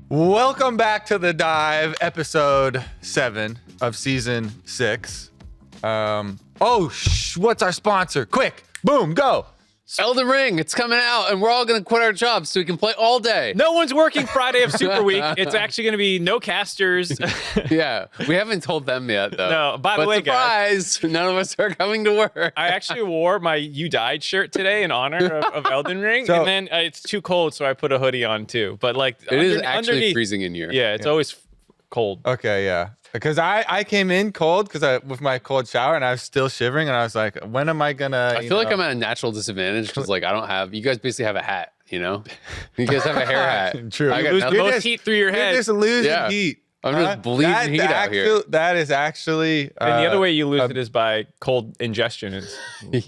Welcome back to The Dive, episode 7 of season 6. What's our sponsor? Quick, boom, go. Elden Ring, it's coming out, and we're all going to quit our jobs so we can play all day. No one's working Friday of Superweek. It's actually going to be no casters. Yeah, we haven't told them yet, though. No, by the way, surprise, guys, none of us are coming to work. I actually wore my You Died shirt today in honor of Elden Ring, and then it's too cold, so I put a hoodie on too. But like, it is actually freezing in here. Yeah, it's always cold. Okay, yeah. Because I came in cold with my cold shower and I was still shivering and I was like, when am I gonna? I feel like I'm at a natural disadvantage because like I don't have. You guys basically have a hat, you know. You guys have a hair hat. True. I lose most heat through your head. You're just losing heat. I'm just bleeding heat out here. That is actually. And the other way you lose it is by cold ingestion.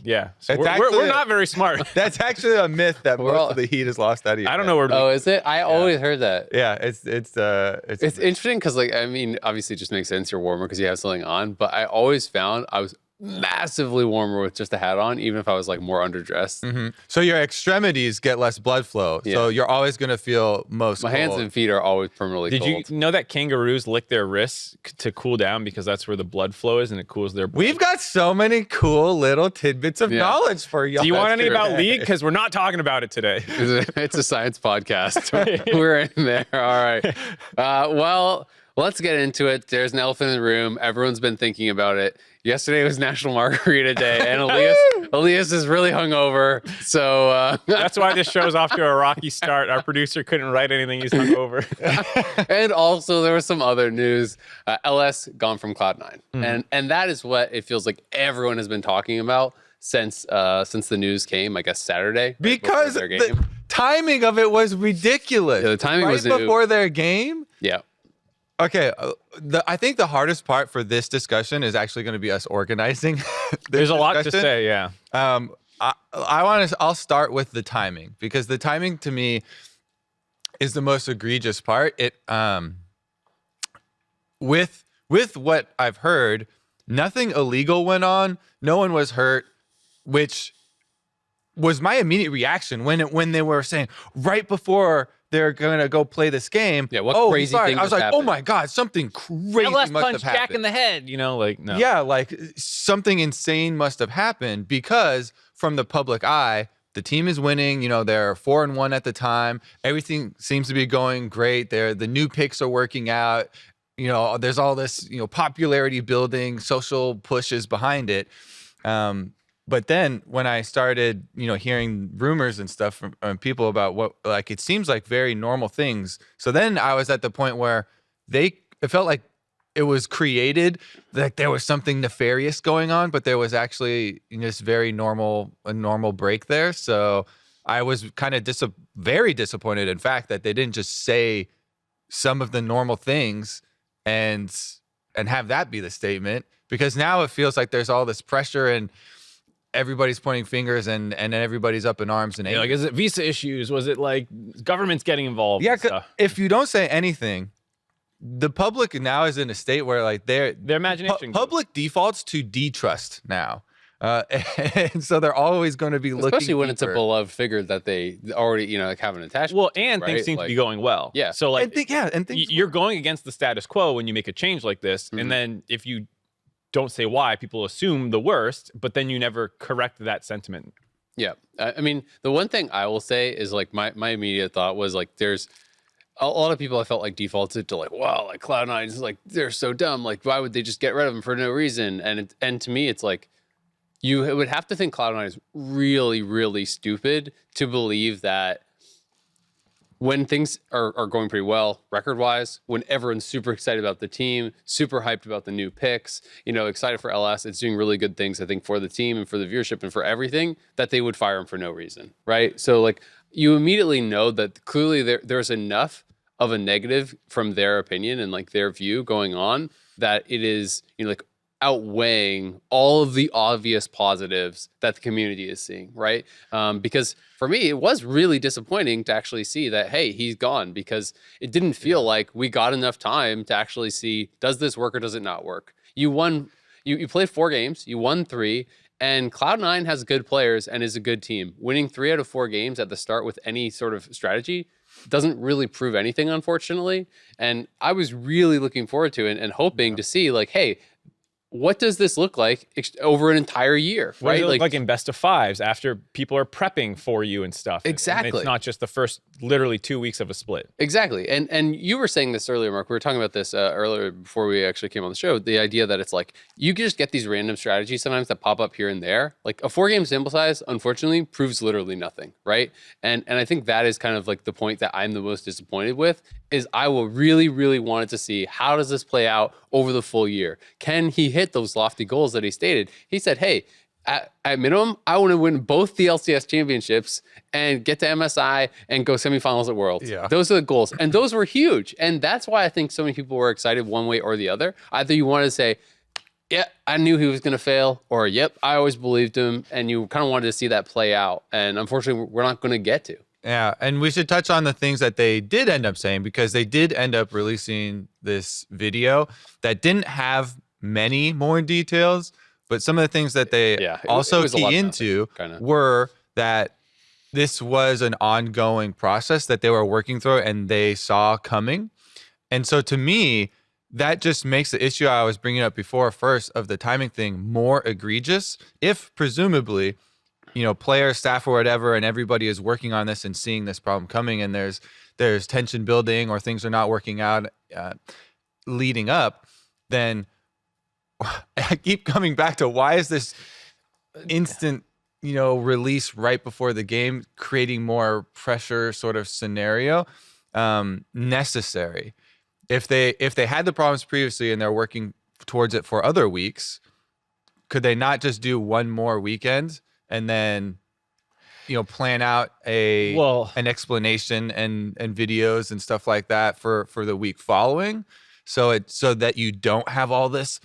Yeah. So we're not very smart. That's actually a myth that most of the heat is lost out of you. I don't know where. Oh, is it? I always heard that. Yeah, it's interesting because like I mean, obviously it just makes sense you're warmer because you have something on. But I always found I was massively warmer with just a hat on, even if I was like more underdressed. Mm-hmm. So your extremities get less blood flow. Yeah. So you're always going to feel most My cold. hands and feet are always permanently cold. Did you know that kangaroos lick their wrists to cool down because that's where the blood flow is and it cools their blood? We've got so many cool little tidbits of knowledge for y'all. Do you want any about League? Because we're not talking about it today. It's a science podcast. We're in there. All right. Well, let's get into it. There's an elephant in the room. Everyone's been thinking about it. Yesterday was National Margarita Day, and Elias is really hungover. So that's why this show's off to a rocky start. Our producer couldn't write anything. He's hungover. And also, there was some other news. LS gone from Cloud9, and that is what it feels like everyone has been talking about since the news came. I guess Saturday, because the timing of it was ridiculous. Yeah, the timing was before their game. Yeah. Okay, I think the hardest part for this discussion is actually going to be us organizing. There's a lot to say, yeah. I'll start with the timing because the timing to me is the most egregious part. It with what I've heard, nothing illegal went on, no one was hurt, which was my immediate reaction when they were saying right before they're gonna go play this game. Yeah, what crazy thing? I was like, happened? Oh my god, something crazy LS must punched have happened. Jack in the head, like no. Yeah, like something insane must have happened because from the public eye, the team is winning. They're 4-1 at the time. Everything seems to be going great. The new picks are working out. There's all this popularity building, social pushes behind it. But then when I started, hearing rumors and stuff from people about what, like, it seems like very normal things. So then I was at the point where it felt like it was created, like there was something nefarious going on, but there was actually this very normal break there. So I was kind of very disappointed, in fact, that they didn't just say some of the normal things and have that be the statement, because now it feels like there's all this pressure and everybody's pointing fingers and everybody's up in arms and like, is it visa issues? Was it like government's getting involved? Yeah, if you don't say anything, the public now is in a state where like their imagination public defaults to distrust now, and so they're always going to be looking, especially when it's a beloved figure that they already like have an attachment. Well, and things seem to be going well. Yeah, so like and you're going against the status quo when you make a change like this, and then if you don't say why, people assume the worst, but then you never correct that sentiment. Yeah. I mean, the one thing I will say is like my immediate thought was like, there's a lot of people I felt like defaulted to like, wow, like Cloud9 is like, they're so dumb. Like, why would they just get rid of them for no reason? And to me, it's like, you would have to think Cloud9 is really, really stupid to believe that when things are going pretty well record-wise, when everyone's super excited about the team, super hyped about the new picks, excited for LS, it's doing really good things, I think, for the team and for the viewership and for everything, that they would fire him for no reason, right? So, like, you immediately know that clearly there's enough of a negative from their opinion and, like, their view going on that it is, like, outweighing all of the obvious positives that the community is seeing, right? Because for me, it was really disappointing to actually see that, hey, he's gone, because it didn't feel like we got enough time to actually see, does this work or does it not work? You won, you played 4 games, you won 3, And Cloud9 has good players and is a good team. Winning 3 out of 4 games at the start with any sort of strategy doesn't really prove anything, unfortunately. And I was really looking forward to it and hoping to see, like, hey, what does this look like over an entire year, What right? does it look like in best of 5s after people are prepping for you and stuff? Exactly. And it's not just the first literally 2 weeks of a split. Exactly. And you were saying this earlier, Mark. We were talking about this earlier before we actually came on the show. The idea that it's like you can just get these random strategies sometimes that pop up here and there. Like a 4-game sample size, unfortunately, proves literally nothing, right? And I think that is kind of like the point that I'm the most disappointed with is I will really, really wanted to see how does this play out over the full year? Can he hit those lofty goals that he stated? He said, hey, at minimum, I want to win both the LCS championships and get to MSI and go semifinals at Worlds. Yeah. Those are the goals. And those were huge. And that's why I think so many people were excited one way or the other. Either you wanted to say, yeah, I knew he was going to fail, or yep, I always believed him. And you kind of wanted to see that play out. And unfortunately, we're not going to get to. Yeah, and we should touch on the things that they did end up saying, because they did end up releasing this video that didn't have many more details, but some of the things that they also was a lot key of into kinda. were that this was an ongoing process that they were working through and they saw coming. And so to me, that just makes the issue I was bringing up before first of the timing thing more egregious if presumably player, staff, or whatever, and everybody is working on this and seeing this problem coming, and there's tension building or things are not working out leading up, then I keep coming back to why is this instant, release right before the game creating more pressure sort of scenario necessary? If they had the problems previously and they're working towards it for other weeks, could they not just do one more weekend and then plan out an explanation and videos and stuff like that for the week following, so that you don't have all this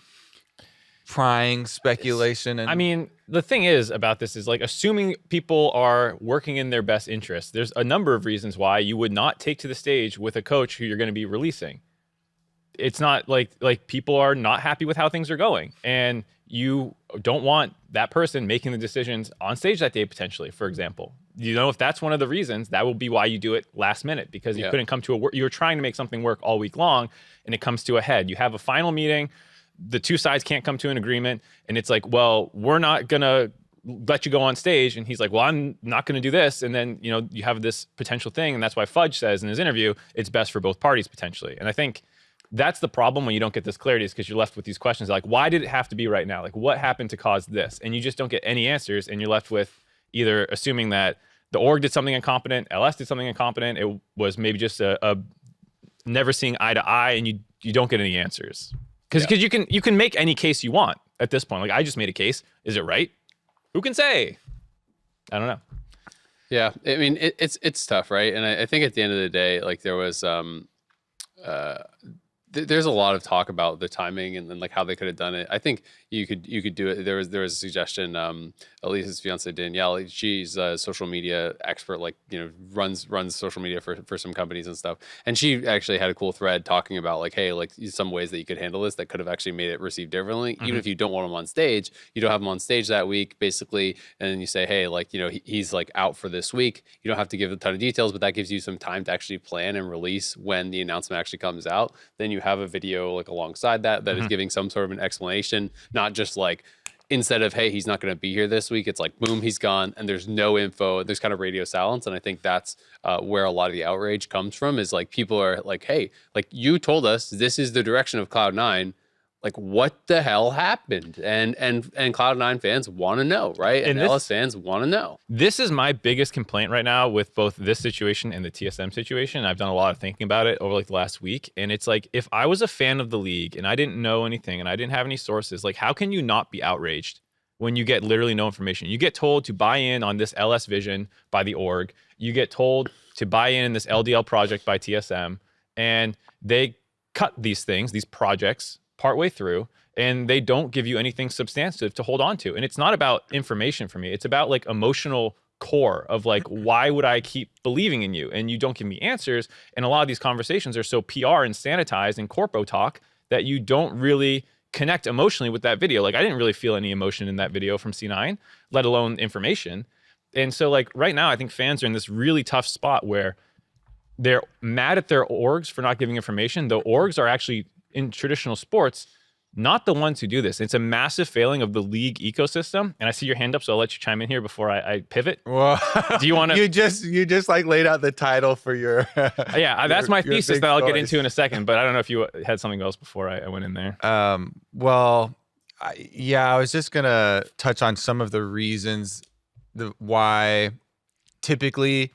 prying speculation? And I mean, the thing is about this is like assuming people are working in their best interest. There's a number of reasons why you would not take to the stage with a coach who you're going to be releasing. It's not like people are not happy with how things are going, and you don't want that person making the decisions on stage that day, potentially, for example. If that's one of the reasons, that will be why you do it last minute, because you couldn't come to you're trying to make something work all week long and it comes to a head. You have a final meeting, the two sides can't come to an agreement, and it's like, well, we're not going to let you go on stage. And he's like, well, I'm not going to do this. And then, you have this potential thing. And that's why Fudge says in his interview, it's best for both parties potentially. And I think that's the problem when you don't get this clarity, is because you're left with these questions like, why did it have to be right now? Like, what happened to cause this? And you just don't get any answers, and you're left with either assuming that the org did something incompetent, LS did something incompetent, it was maybe just a never seeing eye to eye, and you don't get any answers. Because you can make any case you want at this point. Like, I just made a case. Is it right? Who can say? I don't know. Yeah, I mean, it's tough, right? And I think at the end of the day, like there was there's a lot of talk about the timing and like how they could have done it. I think you could do it. There was a suggestion. Elise's fiance Danielle, she's a social media expert, like runs social media for some companies and stuff. And she actually had a cool thread talking about like, hey, like some ways that you could handle this that could have actually made it received differently. Even if you don't want him on stage, you don't have him on stage that week, basically, and then you say, hey, like he's like out for this week. You don't have to give a ton of details, but that gives you some time to actually plan and release when the announcement actually comes out. Then you have a video like alongside that is giving some sort of an explanation, not just like instead of, hey, he's not going to be here this week, it's like boom, he's gone and there's no info, there's kind of radio silence. And I think that's where a lot of the outrage comes from, is like people are like, hey, like you told us this is the direction of Cloud9, like what the hell happened? And Cloud9 fans want to know, right? And LS fans want to know. This is my biggest complaint right now with both this situation and the TSM situation. I've done a lot of thinking about it over like the last week. And it's like, if I was a fan of the league and I didn't know anything and I didn't have any sources, like how can you not be outraged when you get literally no information? You get told to buy in on this LS vision by the org. You get told to buy in this LDL project by TSM, and they cut these things, these projects, partway through, and they don't give you anything substantive to hold on to. And it's not about information for me. It's about like emotional core of like, why would I keep believing in you? And you don't give me answers. And a lot of these conversations are so PR and sanitized and corpo talk that you don't really connect emotionally with that video. Like I didn't really feel any emotion in that video from C9, let alone information. And so like right now, I think fans are in this really tough spot where they're mad at their orgs for not giving information. The orgs are actually in traditional sports, not the ones who do this. It's a massive failing of the league ecosystem. And I see your hand up, so I'll let you chime in here before I pivot. Well, do you want to? You just like laid out the title for your. Yeah, that's my your thesis big that I'll get choice. into in a second. But I don't know if you had something else before I went in there. Well, I was just gonna touch on some of the reasons why typically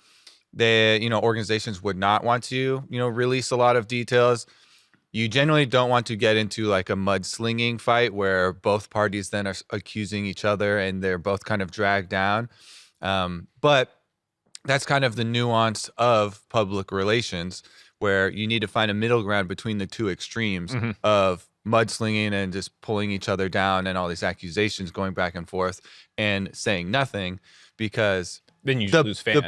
organizations would not want to release a lot of details. You generally don't want to get into like a mudslinging fight where both parties then are accusing each other and they're both kind of dragged down. But that's kind of the nuance of public relations, where you need to find a middle ground between the two extremes of mudslinging and just pulling each other down and all these accusations going back and forth and saying nothing, because Then you just lose fans.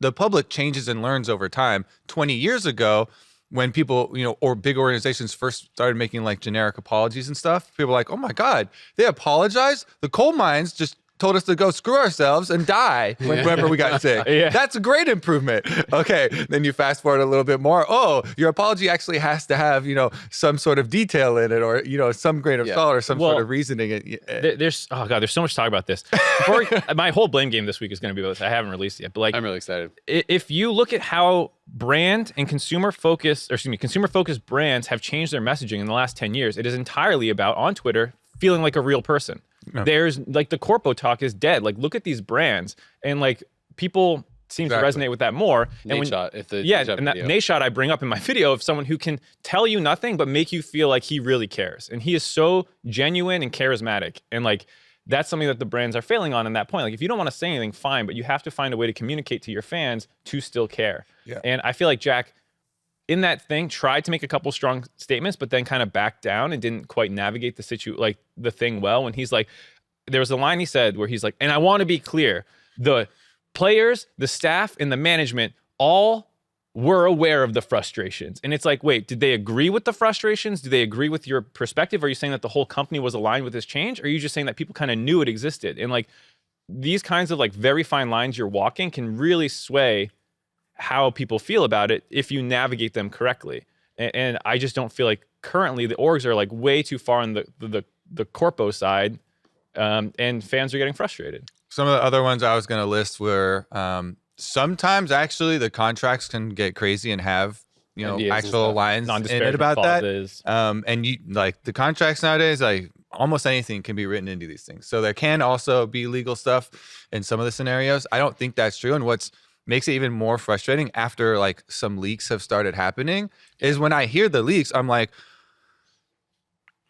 the public changes and learns over time. 20 years ago, when people, or big organizations first started making like generic apologies and stuff, people were like, oh my God, they apologized? The coal mines just told us to go screw ourselves and die whenever we got sick. Yeah. That's a great improvement. Okay, then you fast forward a little bit more. Oh, your apology actually has to have, some sort of detail in it, or, some grain of salt or some sort of reasoning. There's so much to talk about this. My whole blame game this week is going to be about this. I haven't released it yet, but like I'm really excited. If you look at how brand and consumer focused brands have changed their messaging in the last 10 years, it is entirely about on Twitter feeling like a real person. No. There's like the corpo talk is dead. Like look at these brands, and like people seem to resonate with that more. Nate shot, and that Nate shot I bring up in my video of someone who can tell you nothing but make you feel like he really cares, and he is so genuine and charismatic, and like that's something that the brands are failing on in that point. Like if you don't want to say anything, fine, but you have to find a way to communicate to your fans to still care. Yeah. And I feel like Jack, in that thing, tried to make a couple strong statements, but then kind of backed down and didn't quite navigate the thing well. When he's like, there was a line he said where he's like, and I want to be clear, the players, the staff, and the management all were aware of the frustrations. And it's like, wait, did they agree with the frustrations? Do they agree with your perspective? Are you saying that the whole company was aligned with this change? Or are you just saying that people kind of knew it existed? And like these kinds of like very fine lines you're walking can really sway how people feel about it if you navigate them correctly. And I just don't feel like currently the orgs are like way too far on the corpo side, and fans are getting frustrated. Some of the other ones I was going to list were sometimes actually the contracts can get crazy and have actual lines in it about that. And you like the contracts nowadays, like almost anything can be written into these things. So there can also be legal stuff in some of the scenarios. I don't think that's true. And what's makes it even more frustrating after like some leaks have started happening is when I hear the leaks, I'm like,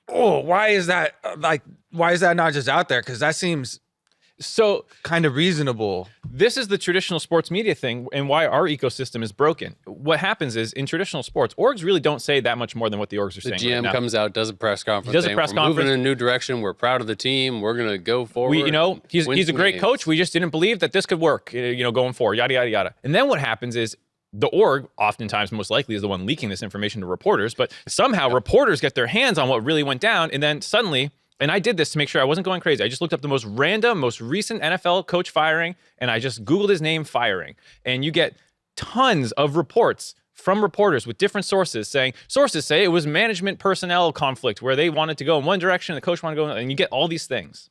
oh, why is that not just out there? Because that seems so kind of reasonable. This is the traditional sports media thing and why our ecosystem is broken. What happens is in traditional sports, orgs really don't say that much more than what the orgs are saying. The GM right now. comes out, does a press conference. We're moving in a new direction. We're proud of the team. We're going to go forward. He's a great coach. We just didn't believe that this could work, going forward, yada, yada, yada. And then what happens is the org, oftentimes most likely, is the one leaking this information to reporters, but somehow reporters get their hands on what really went down, and then suddenly, and I did this to make sure I wasn't going crazy. I just looked up the most random, most recent NFL coach firing, and I just Googled his name, firing. And you get tons of reports from reporters with different sources saying, sources say it was management personnel conflict where they wanted to go in one direction, the coach wanted to go in another, and you get all these things.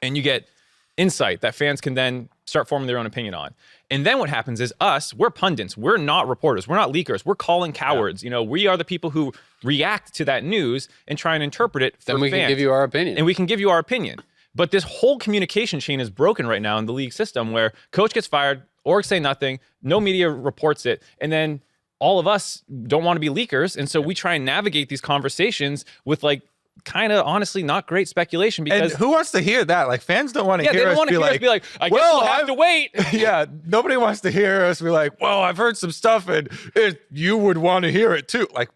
And you get insight that fans can then start forming their own opinion on. And then what happens is we're pundits. We're not reporters. We're not leakers. We're calling cowards. Yeah. We are the people who react to that news and try and interpret it for Then we fans. can give you our opinion. And we can give you our opinion. But this whole communication chain is broken right now in the league system where coach gets fired, orgs say nothing, no media reports it, and then all of us don't want to be leakers. And so we try and navigate these conversations with like kind of honestly not great speculation, because and who wants to hear that? Like fans don't want to hear us be like, I guess we'll have to wait. Yeah, nobody wants to hear us be like, well, I've heard some stuff and you would want to hear it too. Like,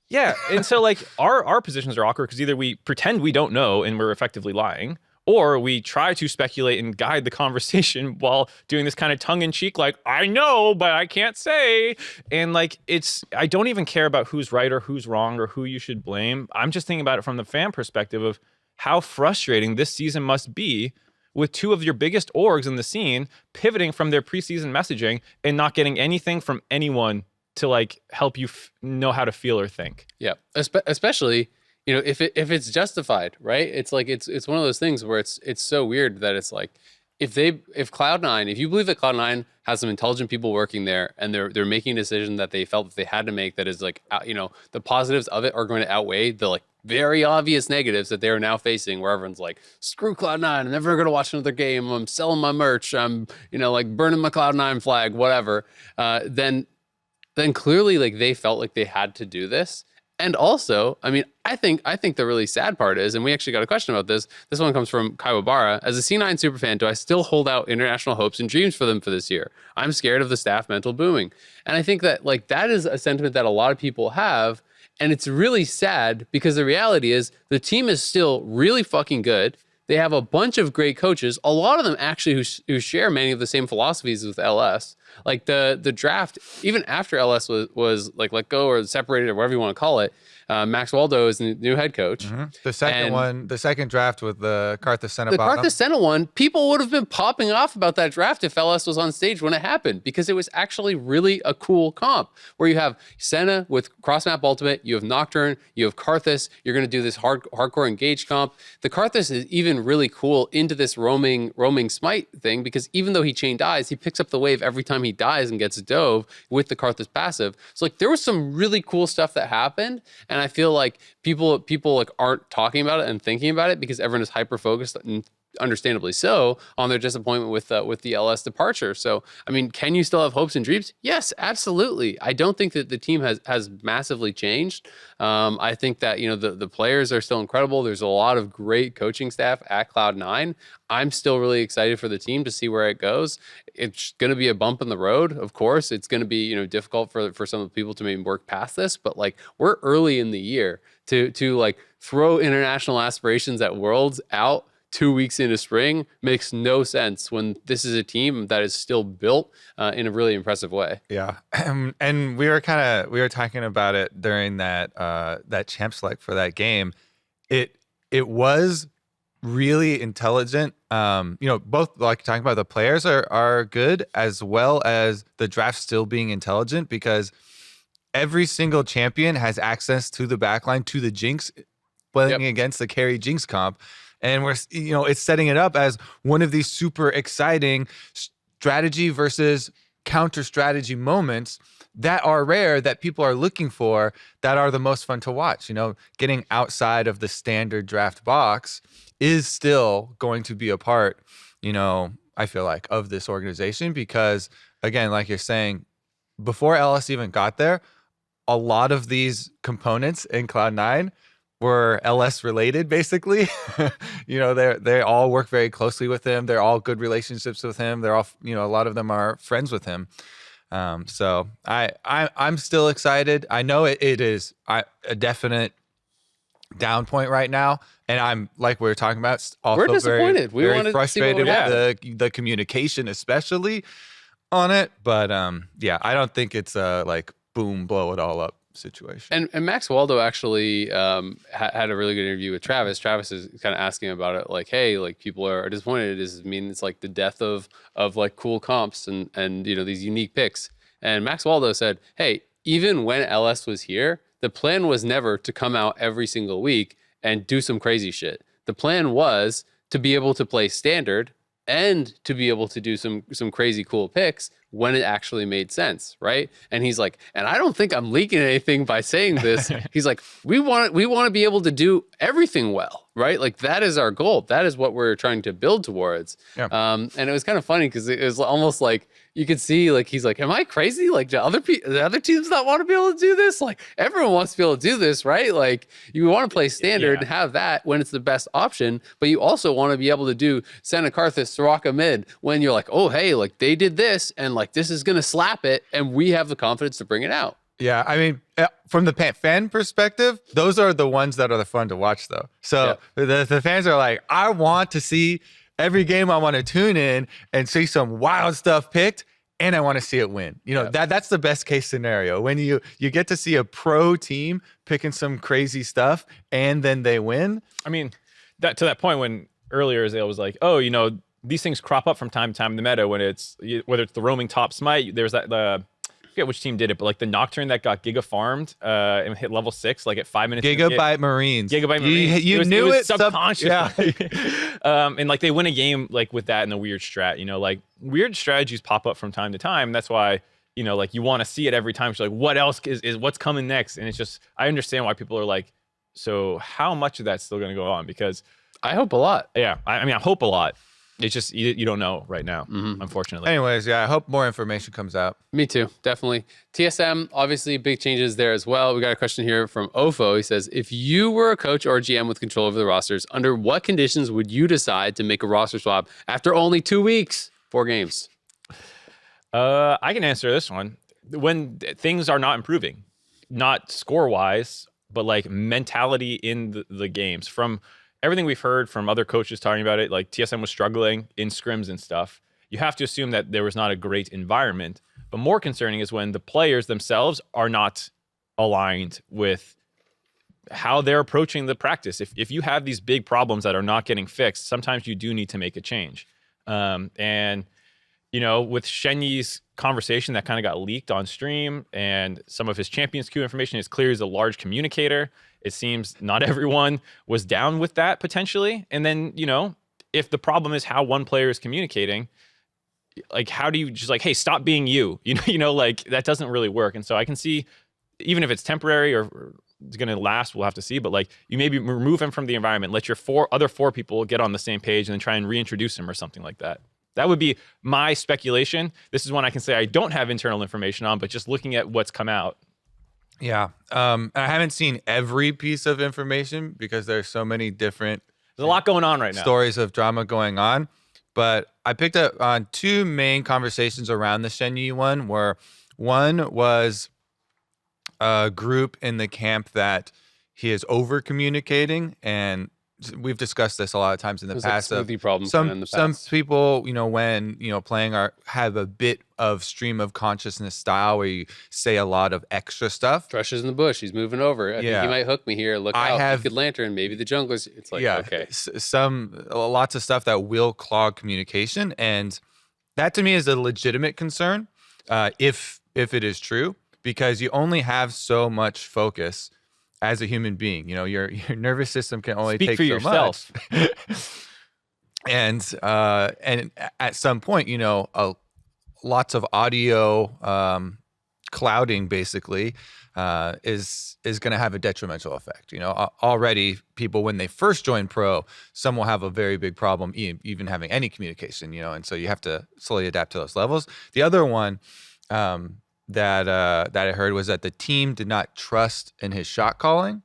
yeah. And so like our positions are awkward because either we pretend we don't know and we're effectively lying, or we try to speculate and guide the conversation while doing this kind of tongue-in-cheek, like, I know, but I can't say. And like, I don't even care about who's right or who's wrong or who you should blame. I'm just thinking about it from the fan perspective of how frustrating this season must be with two of your biggest orgs in the scene pivoting from their preseason messaging and not getting anything from anyone to like help you know how to feel or think. Yeah, especially, you know, if it's justified, right? It's like it's one of those things where it's so weird that it's like if Cloud9, if you believe that Cloud9 has some intelligent people working there and they're making a decision that they felt that they had to make that is like, you know, the positives of it are going to outweigh the like very obvious negatives that they are now facing, where everyone's like, screw Cloud9, I'm never going to watch another game, I'm selling my merch, I'm, you know, like burning my Cloud9 flag, whatever, then clearly like they felt like they had to do this. And also, I mean, I think the really sad part is, and we actually got a question about this. This one comes from Kaiwabara. As a C9 superfan, do I still hold out international hopes and dreams for them for this year? I'm scared of the staff mental booming. And I think that like that is a sentiment that a lot of people have. And it's really sad because the reality is the team is still really fucking good. They have a bunch of great coaches, a lot of them actually who share many of the same philosophies with LS. Like the draft, even after LS was like let go or separated or whatever you want to call it, Max Waldo is the new head coach. Mm-hmm. The second draft with the Karthus Senna. The Karthus Senna one, people would have been popping off about that draft if LS was on stage when it happened, because it was actually really a cool comp where you have Senna with cross-map ultimate, you have Nocturne, you have Karthus, you're going to do this hardcore engage comp. The Karthus is even really cool into this roaming smite thing, because even though he chain dies, he picks up the wave every time he dies and gets dove with the Karthus passive. So like there was some really cool stuff that happened, and I feel like people like aren't talking about it and thinking about it because everyone is hyper focused, and understandably so, on their disappointment with the LS departure. So I mean, can you still have hopes and dreams? Yes, absolutely. I don't think that the team has massively changed. I think that, you know, the players are still incredible. There's a lot of great coaching staff at Cloud9. I'm still really excited for the team to see where it goes. It's going to be a bump in the road, of course. It's going to be, you know, difficult for some of the people to maybe work past this, but like we're early in the year to like throw international aspirations at Worlds out 2 weeks into spring makes no sense when this is a team that is still built in a really impressive way. Yeah, and we were talking about it during that champ select for that game. It was really intelligent. You know, both like talking about the players are good, as well as the draft still being intelligent, because every single champion has access to the backline, to the Jinx, playing against the carry Jinx comp. And we're, you know, it's setting it up as one of these super exciting strategy versus counter strategy moments that are rare, that people are looking for, that are the most fun to watch. You know, getting outside of the standard draft box is still going to be a part, you know, I feel like, of this organization, because again, like you're saying, before LS even got there, a lot of these components in Cloud9 were LS related, basically. You know, they all work very closely with him. They're all good relationships with him. They're all, you know, a lot of them are friends with him. So I'm still excited. I know it is a definite down point right now, and I'm, like we were talking about, also we're disappointed. Very, very frustrated with the communication, especially on it. But yeah, I don't think it's like boom, blow it all up situation. And Max Waldo actually had a really good interview with Travis. Travis is kind of asking about it, like, hey, like people are disappointed. Does it mean it's like the death of like cool comps and you know, these unique picks? And Max Waldo said, hey, even when LS was here, the plan was never to come out every single week and do some crazy shit. The plan was to be able to play standard and to be able to do some crazy cool picks when it actually made sense, right? And he's like, and I don't think I'm leaking anything by saying this. He's like, we want to be able to do everything well, right? Like that is our goal. That is what we're trying to build towards. Yeah. And it was kind of funny because it was almost like you could see, like, he's like, am I crazy? Like, the other teams not want to be able to do this? Like, everyone wants to be able to do this, right? Like, you want to play standard and have that when it's the best option, but you also want to be able to do Senna, Karthus, Soraka mid when you're like, oh, hey, like they did this and like this is going to slap it and we have the confidence to bring it out. Yeah, I mean, from the fan perspective, those are the ones that are the fun to watch, though. So the fans are like, I want to see every game. I want to tune in and see some wild stuff picked, and I want to see it win. You know, that's the best case scenario when you get to see a pro team picking some crazy stuff and then they win. I mean, to that point when earlier Azael was like, oh, you know, these things crop up from time to time in the meta when whether it's the roaming top smite. There's that I forget which team did it, but like the Nocturne that got Giga farmed and hit level 6 like at 5 minutes. Gigabyte Marines. You knew it subconsciously. And like they win a game like with that and the weird strat. You know, like weird strategies pop up from time to time. That's why, you know, like you want to see it every time. So like, what else is what's coming next? And it's just, I understand why people are like, so how much of that's still going to go on? Because I hope a lot. Yeah, I mean, I hope a lot. It's just you don't know right now, unfortunately. Anyways, yeah, I hope more information comes out. Me too, definitely. TSM, obviously, big changes there as well. We got a question here from Ofo. He says, if you were a coach or a GM with control over the rosters, under what conditions would you decide to make a roster swap after only 2 weeks, 4 games? I can answer this one. When things are not improving, not score-wise, but like mentality in the games. From everything we've heard from other coaches talking about it, like TSM was struggling in scrims and stuff. You have to assume that there was not a great environment. But more concerning is when the players themselves are not aligned with how they're approaching the practice. If you have these big problems that are not getting fixed, sometimes you do need to make a change. And, you know, with Shenyi's conversation that kind of got leaked on stream and some of his Champions Queue information, it's clear he's a large communicator. It seems not everyone was down with that potentially. And then, you know, if the problem is how one player is communicating, like, how do you just like, hey, stop being you? You know, like that doesn't really work. And so I can see, even if it's temporary or it's going to last, we'll have to see. But like, you maybe remove him from the environment, let your other four people get on the same page and then try and reintroduce him or something like that. That would be my speculation. This is one I can say I don't have internal information on, but just looking at what's come out. Yeah. I haven't seen every piece of information because there's so many different There's a lot going on right now. Stories of drama going on. But I picked up on 2 main conversations around the Shenyi one, where one was a group in the camp that he is over communicating, and we've discussed this a lot of times in the past. Like smoothie problems some people, you know, when playing have a bit of stream of consciousness style where you say a lot of extra stuff. Thrush is in the bush. He's moving over. I think he might hook me here. Look out! Good lantern. Maybe the jungler's. It's like okay. Lots of stuff that will clog communication, and that to me is a legitimate concern. If it is true, because you only have so much focus as a human being. You know, your nervous system can only Speak take for so yourself. much. And at some point, you know, lots of audio clouding basically is going to have a detrimental effect. You know, already people, when they first join pro, some will have a very big problem even having any communication, you know, and so you have to slowly adapt to those levels. The other one that I heard was that the team did not trust in his shot calling.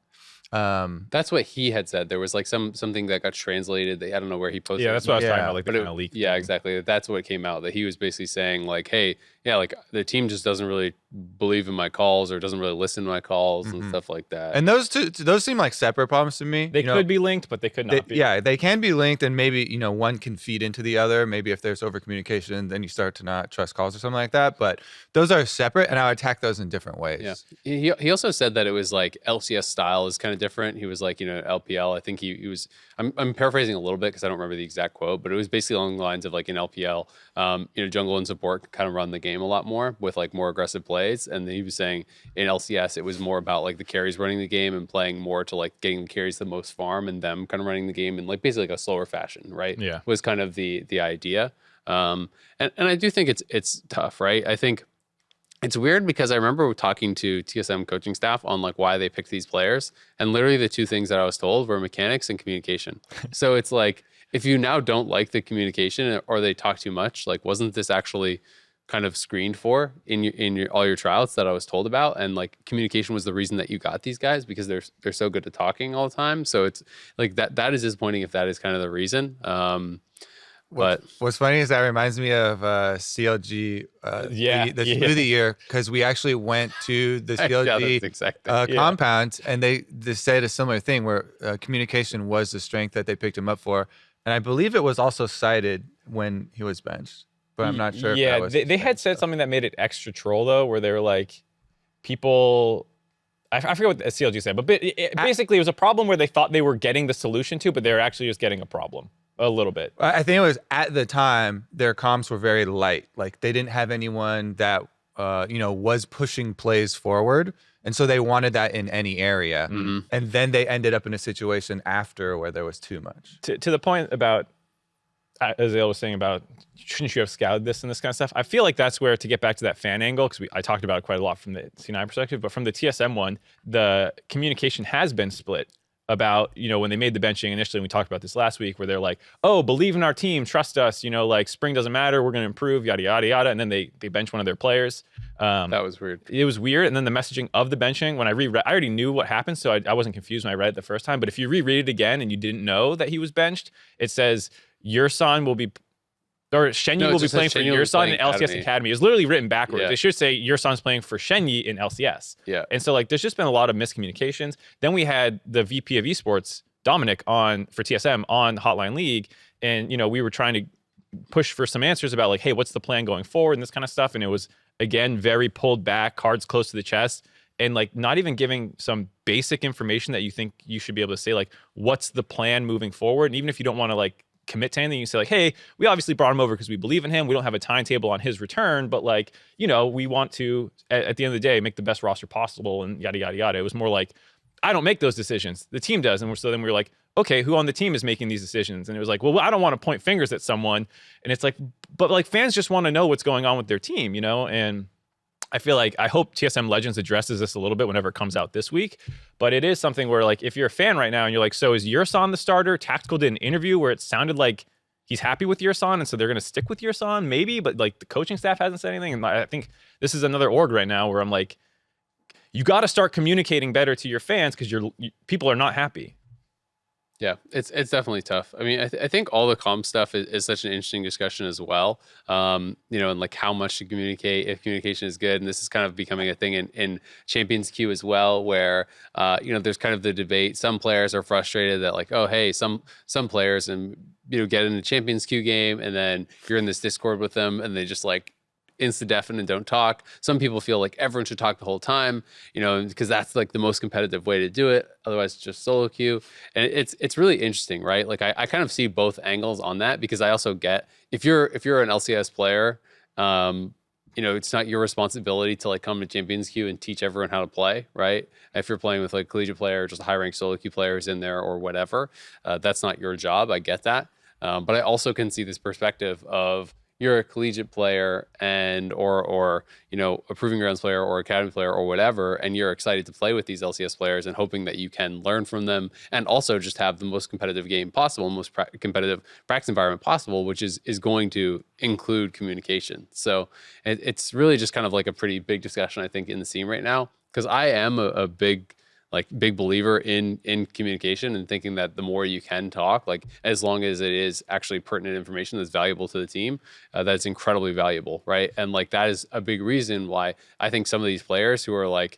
That's what he had said. There was like something that got translated. I don't know where he posted. Yeah, that's what I was talking about. Like, but kind of leak. Yeah, exactly. That's what came out. That he was basically saying like, hey, yeah, like the team just doesn't really believe in my calls or doesn't really listen to my calls and stuff like that. And those seem like separate problems to me. They could be linked, but they could not be. Yeah, they can be linked, and maybe, you know, one can feed into the other. Maybe if there's over communication, then you start to not trust calls or something like that. But those are separate, and I would attack those in different ways. Yeah. He also said that it was like LCS style is kind of different. He was like, you know, LPL. I think he was. I'm paraphrasing a little bit because I don't remember the exact quote, but it was basically along the lines of like in LPL, you know, jungle and support kind of run the game a lot more with like more aggressive plays. And he was saying in LCS, it was more about like the carries running the game and playing more to like getting the carries the most farm and them kind of running the game in like basically like a slower fashion, right? Yeah. Was kind of the idea. And I do think it's tough, right? I think it's weird because I remember talking to TSM coaching staff on like why they picked these players. And literally the 2 things that I was told were mechanics and communication. So it's like, if you now don't like the communication or they talk too much, like, wasn't this actually kind of screened for in all your tryouts that I was told about? And like communication was the reason that you got these guys because they're so good at talking all the time. So it's like that is disappointing if that is kind of the reason. What's funny is that reminds me of CLG, the smoothie year, because we actually went to the CLG compound, and they said a similar thing where communication was the strength that they picked him up for, and I believe it was also cited when he was benched, but I'm not sure. Yeah, if that was they had said something that made it extra troll though, where they were like, people. I forget what the CLG said, but basically it was a problem where they thought they were getting the solution to, but they were actually just getting a problem a little bit. I think it was at the time their comms were very light. Like they didn't have anyone that was pushing plays forward, and so they wanted that in any area. Mm-hmm. And then they ended up in a situation after where there was too much. To the point about, as Azael was saying about, shouldn't you have scouted this and this kind of stuff? I feel like that's where, to get back to that fan angle, because I talked about it quite a lot from the C9 perspective, but from the TSM one, the communication has been split about, when they made the benching initially, and we talked about this last week, where they're like, oh, believe in our team, trust us, like spring doesn't matter, we're going to improve, yada, yada, yada. And then they bench one of their players. That was weird. It was weird. And then the messaging of the benching, when I reread, I already knew what happened, so I wasn't confused when I read it the first time. But if you reread it again and you didn't know that he was benched, it says, your son will be, or Shenyi will be playing for your son in LCS Academy. It's literally written backwards. Yeah. They should say your son's playing for Shenyi in LCS. Yeah. And so there's just been a lot of miscommunications. Then we had the VP of Esports, Dominic, for TSM on Hotline League, and we were trying to push for some answers about hey, what's the plan going forward and this kind of stuff. And it was again very pulled back, cards close to the chest, and not even giving some basic information that you think you should be able to say what's the plan moving forward. And even if you don't want to commit to anything, you say hey, we obviously brought him over because we believe in him. We don't have a timetable on his return, but we want to at the end of the day make the best roster possible and yada yada yada. It was more I don't make those decisions, the team does. And so then we were okay, who on the team is making these decisions? And it was well, I don't want to point fingers at someone. And it's but fans just want to know what's going on with their team, and I feel I hope TSM Legends addresses this a little bit whenever it comes out this week. But it is something where if you're a fan right now and you're so is Yurson the starter? Tactical did an interview where it sounded like he's happy with Yurson, and so they're going to stick with Yurson maybe, but the coaching staff hasn't said anything. And I think this is another org right now where I'm you got to start communicating better to your fans because people are not happy. Yeah, it's definitely tough. I mean, I think all the comm stuff is such an interesting discussion as well. And how much to communicate, if communication is good. And this is kind of becoming a thing in Champions Queue as well, where, there's kind of the debate. Some players are frustrated that oh, hey, some players and, get in a Champions Queue game and then you're in this Discord with them and they just insta-deafen and don't talk. Some people feel everyone should talk the whole time, because that's the most competitive way to do it. Otherwise, it's just solo queue. And it's really interesting, right? I kind of see both angles on that, because I also get if you're an LCS player, it's not your responsibility to come to Champions Queue and teach everyone how to play, right? If you're playing with collegiate player, just high-ranked solo queue players in there or whatever, that's not your job. I get that. But I also can see this perspective of you're a collegiate player and or a proving grounds player or academy player or whatever, and you're excited to play with these LCS players and hoping that you can learn from them and also just have the most competitive game possible, most competitive practice environment possible, which is going to include communication. So it's really just kind of a pretty big discussion, I think, in the scene right now, because I am a big believer in communication and thinking that the more you can talk, as long as it is actually pertinent information that's valuable to the team, that's incredibly valuable, right? And that is a big reason why I think some of these players who are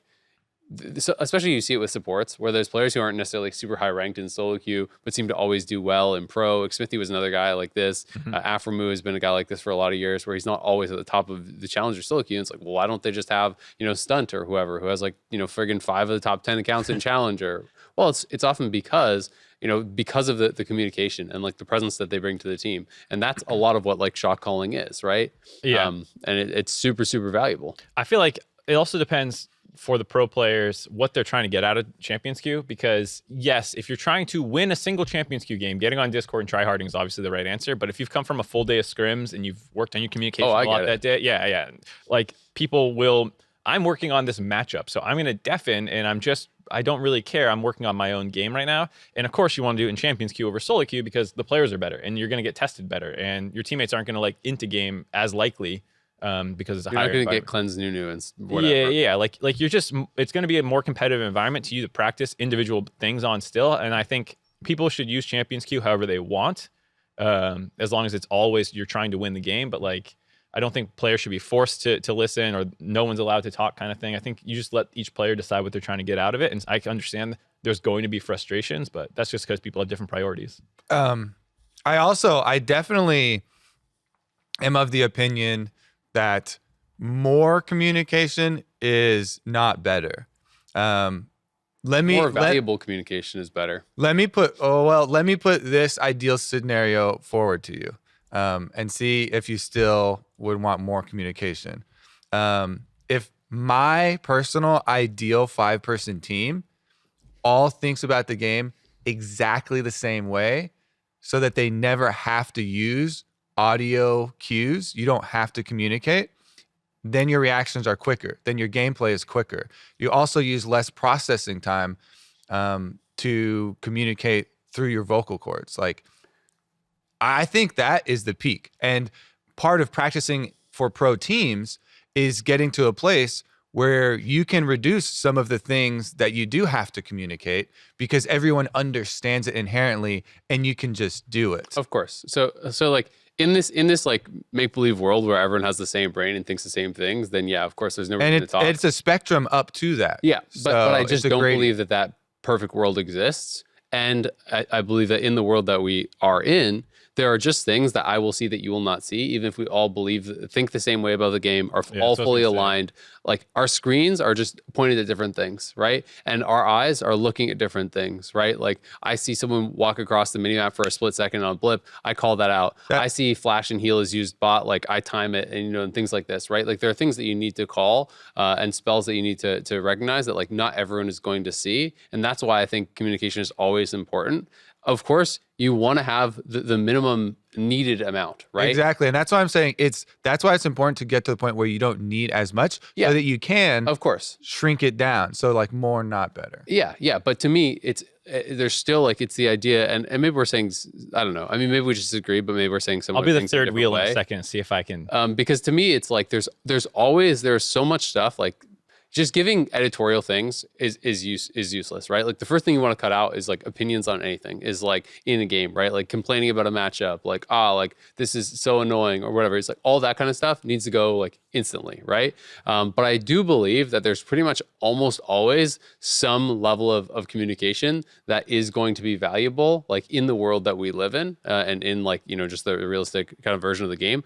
so especially you see it with supports, where there's players who aren't necessarily super high ranked in solo queue, but seem to always do well in pro. Smithy was another guy like this. Aframu has been a guy like this for a lot of years, where he's not always at the top of the challenger solo queue. And it's well, why don't they just have, Stunt or whoever who has friggin' 5 of the top 10 accounts in challenger? Well, it's often because of the communication and the presence that they bring to the team. And that's a lot of what shot calling is, right? Yeah. And it's super, super valuable. I feel it also depends for the pro players what they're trying to get out of Champions Queue, because yes, if you're trying to win a single Champions Queue game, getting on Discord and tryharding is obviously the right answer. But if you've come from a full day of scrims and you've worked on your communication a lot that day, yeah, people will. I'm working on this matchup, so I'm going to deafen, and I don't really care. I'm working on my own game right now. And of course, you want to do it in Champions Queue over solo queue because the players are better and you're going to get tested better, and your teammates aren't going to into game as likely. Because it's a you're higher not going to get cleanse Nunu and whatever. Yeah. It's going to be a more competitive environment to you to practice individual things on still. And I think people should use Champions Queue however they want. as long as it's always you're trying to win the game. But like, I don't think players should be forced to listen, or no one's allowed to talk kind of thing. I think you just let each player decide what they're trying to get out of it. And I can understand there's going to be frustrations, but that's just because people have different priorities. I definitely am of the opinion that more communication is not better. More valuable communication is better. Let me put this ideal scenario forward to you, and see if you still would want more communication. If my personal ideal 5-person team all thinks about the game exactly the same way, so that they never have to use audio cues, you don't have to communicate, then your reactions are quicker. Then your gameplay is quicker. You also use less processing time to communicate through your vocal cords. Like, I think that is the peak. And part of practicing for pro teams is getting to a place where you can reduce some of the things that you do have to communicate, because everyone understands it inherently and you can just do it. Of course. So like in this like make believe world where everyone has the same brain and thinks the same things, then yeah, of course there's no reason to talk. It's a spectrum up to that. Yeah, but I So just it's a don't gradient. believe that perfect world exists. And I believe that in the world that we are in, there are just things that I will see that you will not see, even if we all think the same way about the game, are all that's what I was fully gonna say. aligned. Like, our screens are just pointed at different things, right? And our eyes are looking at different things, right? Like, I see someone walk across the minimap for a split second on a blip, I call that out. I see flash and heal is used bot, like I time it, and and things like this, right? Like, there are things that you need to call and spells that you need to recognize that like not everyone is going to see, and that's why I think communication is always important. Of course, you want to have the minimum needed amount, right? Exactly. And that's why I'm saying that's why it's important to get to the point where you don't need as much, Yeah. so that you can, Of course. shrink it down. So like more, not better. Yeah. But to me, it's there's still like, it's the idea, and maybe we're saying, I don't know. I mean, maybe we just disagree, but maybe we're saying some. I'll be the things in a third different wheel in way. a second and see if I can. Because to me, it's like there's so much stuff, like just giving editorial things is useless, right? Like, the first thing you want to cut out is like opinions on anything, is like in a game, right? Like complaining about a matchup, like, like this is so annoying or whatever. It's like all that kind of stuff needs to go like instantly, right? But I do believe that there's pretty much almost always some level of communication that is going to be valuable, like in the world that we live in, and in like, just the realistic kind of version of the game,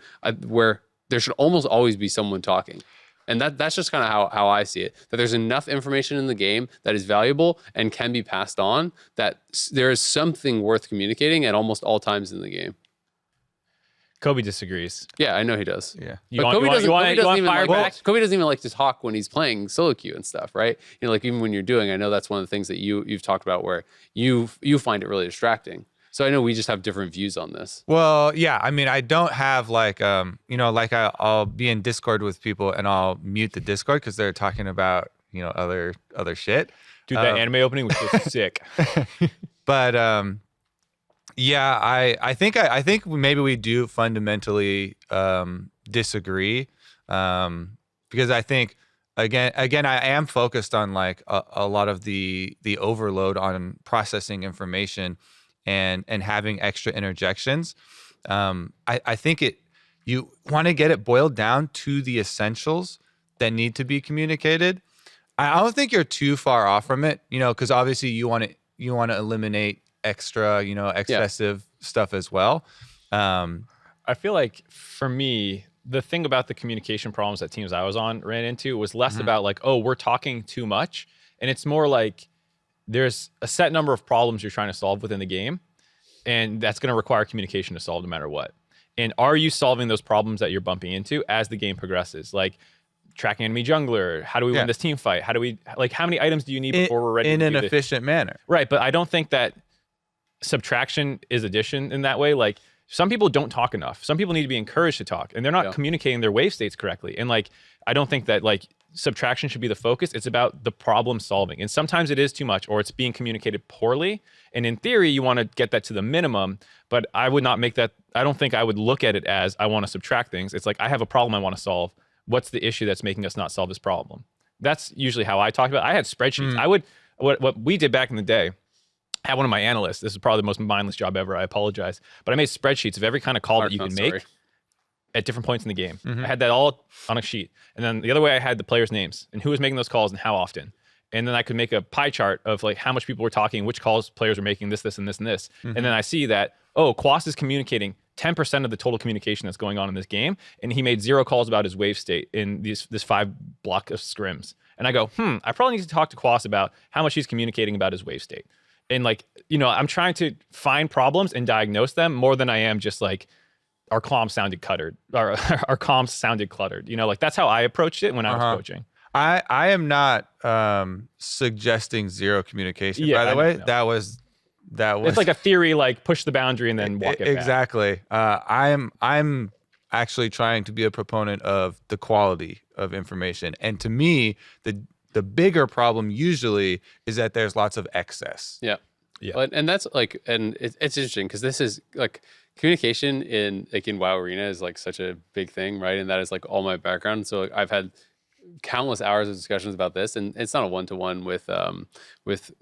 where there should almost always be someone talking. And that's just kind of how I see it, that there's enough information in the game that is valuable and can be passed on, that there is something worth communicating at almost all times in the game. Kobe disagrees. Yeah, I know he does. Yeah. You But want fire back? Kobe doesn't even like to talk when he's playing solo queue and stuff, right? Like even when you're doing, I know that's one of the things that you've talked about where you find it really distracting. So I know we just have different views on this. Well, yeah. I mean, I don't have like, like I'll be in Discord with people and I'll mute the Discord because they're talking about, other shit. Dude, that anime opening was so sick. But yeah, I think maybe we do fundamentally disagree, because I think again I am focused on like a lot of the overload on processing information and having extra interjections. I think you want to get it boiled down to the essentials that need to be communicated. I don't think you're too far off from it, because obviously you want to eliminate extra, excessive stuff as well. I feel like for me, the thing about the communication problems that teams I was on ran into was less about like, oh, we're talking too much. And it's more like there's a set number of problems you're trying to solve within the game, and that's going to require communication to solve no matter what. And are you solving those problems that you're bumping into as the game progresses? Like tracking enemy jungler, how do we win this team fight? How many items do you need before we're ready in to an do this? efficient manner? Right, but I don't think that subtraction is addition in that way. Like, some people don't talk enough. Some people need to be encouraged to talk, and they're not communicating their wave states correctly. And like, I don't think that like subtraction should be the focus. It's about the problem solving. And sometimes it is too much, or it's being communicated poorly. And in theory, you want to get that to the minimum, but I would not make that. I don't think I would look at it as I want to subtract things. It's like, I have a problem I want to solve. What's the issue that's making us not solve this problem? That's usually how I talk about it. I had spreadsheets. I would, what we did back in the day had one of my analysts. This is probably the most mindless job ever. I apologize. But I made spreadsheets of every kind of call that you can make at different points in the game. I had that all on a sheet. And then the other way I had the players' names and who was making those calls and how often. And then I could make a pie chart of like how much people were talking, which calls players were making, this, and this, and this. And then I see that, Quas is communicating 10% of the total communication that's going on in this game. And he made 0 calls about his wave state in this 5 block of scrims. And I go, I probably need to talk to Quas about how much he's communicating about his wave state. And like, I'm trying to find problems and diagnose them more than I am just like, our comms sounded cluttered. Our comms sounded cluttered. Like that's how I approached it when I was coaching. I am not suggesting zero communication. Yeah, by the way, know. that was. It's like a theory, like push the boundary and then walk it back. Exactly. I'm actually trying to be a proponent of the quality of information, and to me, the bigger problem usually is that there's lots of excess. Yeah. Yeah. And that's like, and it's interesting because this is like communication in WoW Arena is like such a big thing, right? And that is like all my background. So like, I've had countless hours of discussions about this, and it's not a one-to-one with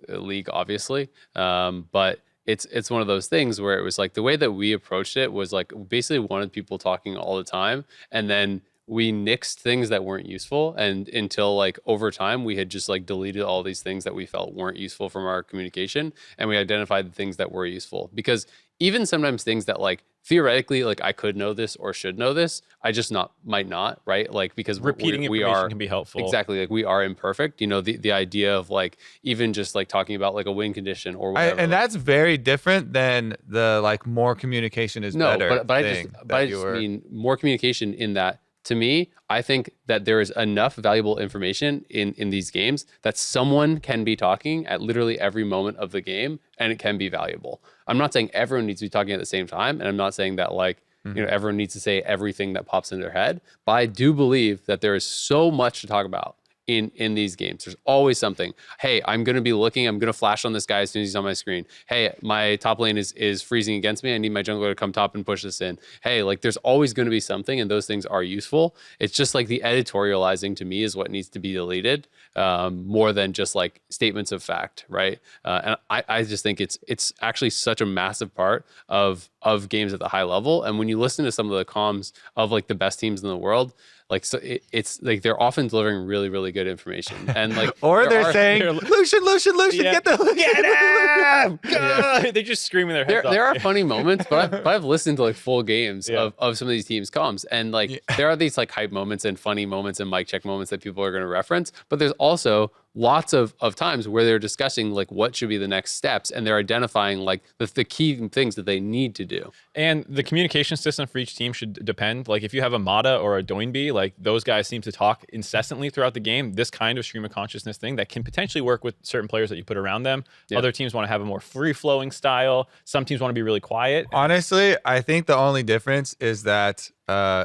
League, obviously, but it's one of those things where it was like the way that we approached it was like basically wanted people talking all the time, and then we nixed things that weren't useful, and until like over time we had just like deleted all these things that we felt weren't useful from our communication, and we identified the things that were useful. Because even sometimes things that like theoretically like I could know this or should know this, I just might not, right? Like because repeating information can be helpful. Exactly, like we are imperfect. The idea of like even just like talking about like a win condition or whatever. And that's very different than the like more communication is better. But I just mean more communication in that. To me, I think that there is enough valuable information in these games that someone can be talking at literally every moment of the game, and it can be valuable. I'm not saying everyone needs to be talking at the same time, and I'm not saying that like everyone needs to say everything that pops in their head. But I do believe that there is so much to talk about in these games. There's always something. Hey, I'm going to be looking. I'm going to flash on this guy as soon as he's on my screen. Hey, my top lane is freezing against me. I need my jungler to come top and push this in. Hey, like there's always going to be something, and those things are useful. It's just like the editorializing to me is what needs to be deleted more than just like statements of fact, right? And I just think it's actually such a massive part of games at the high level. And when you listen to some of the comms of like the best teams in the world, like so it's like they're often delivering really, really good information, and like or they're saying Lucian, yeah. get him. Yeah. They're just screaming their heads off. There are funny moments, but I've listened to like full games of some of these teams' comms, and like there are these like hype moments and funny moments and mic check moments that people are going to reference, but there's also lots of times where they're discussing like what should be the next steps, and they're identifying like the key things that they need to do. And the communication system for each team should depend. Like if you have a Mata or a Doinby, like those guys seem to talk incessantly throughout the game. This kind of stream of consciousness thing that can potentially work with certain players that you put around them. Yeah. Other teams want to have a more free-flowing style. Some teams want to be really quiet. Honestly, I think the only difference is that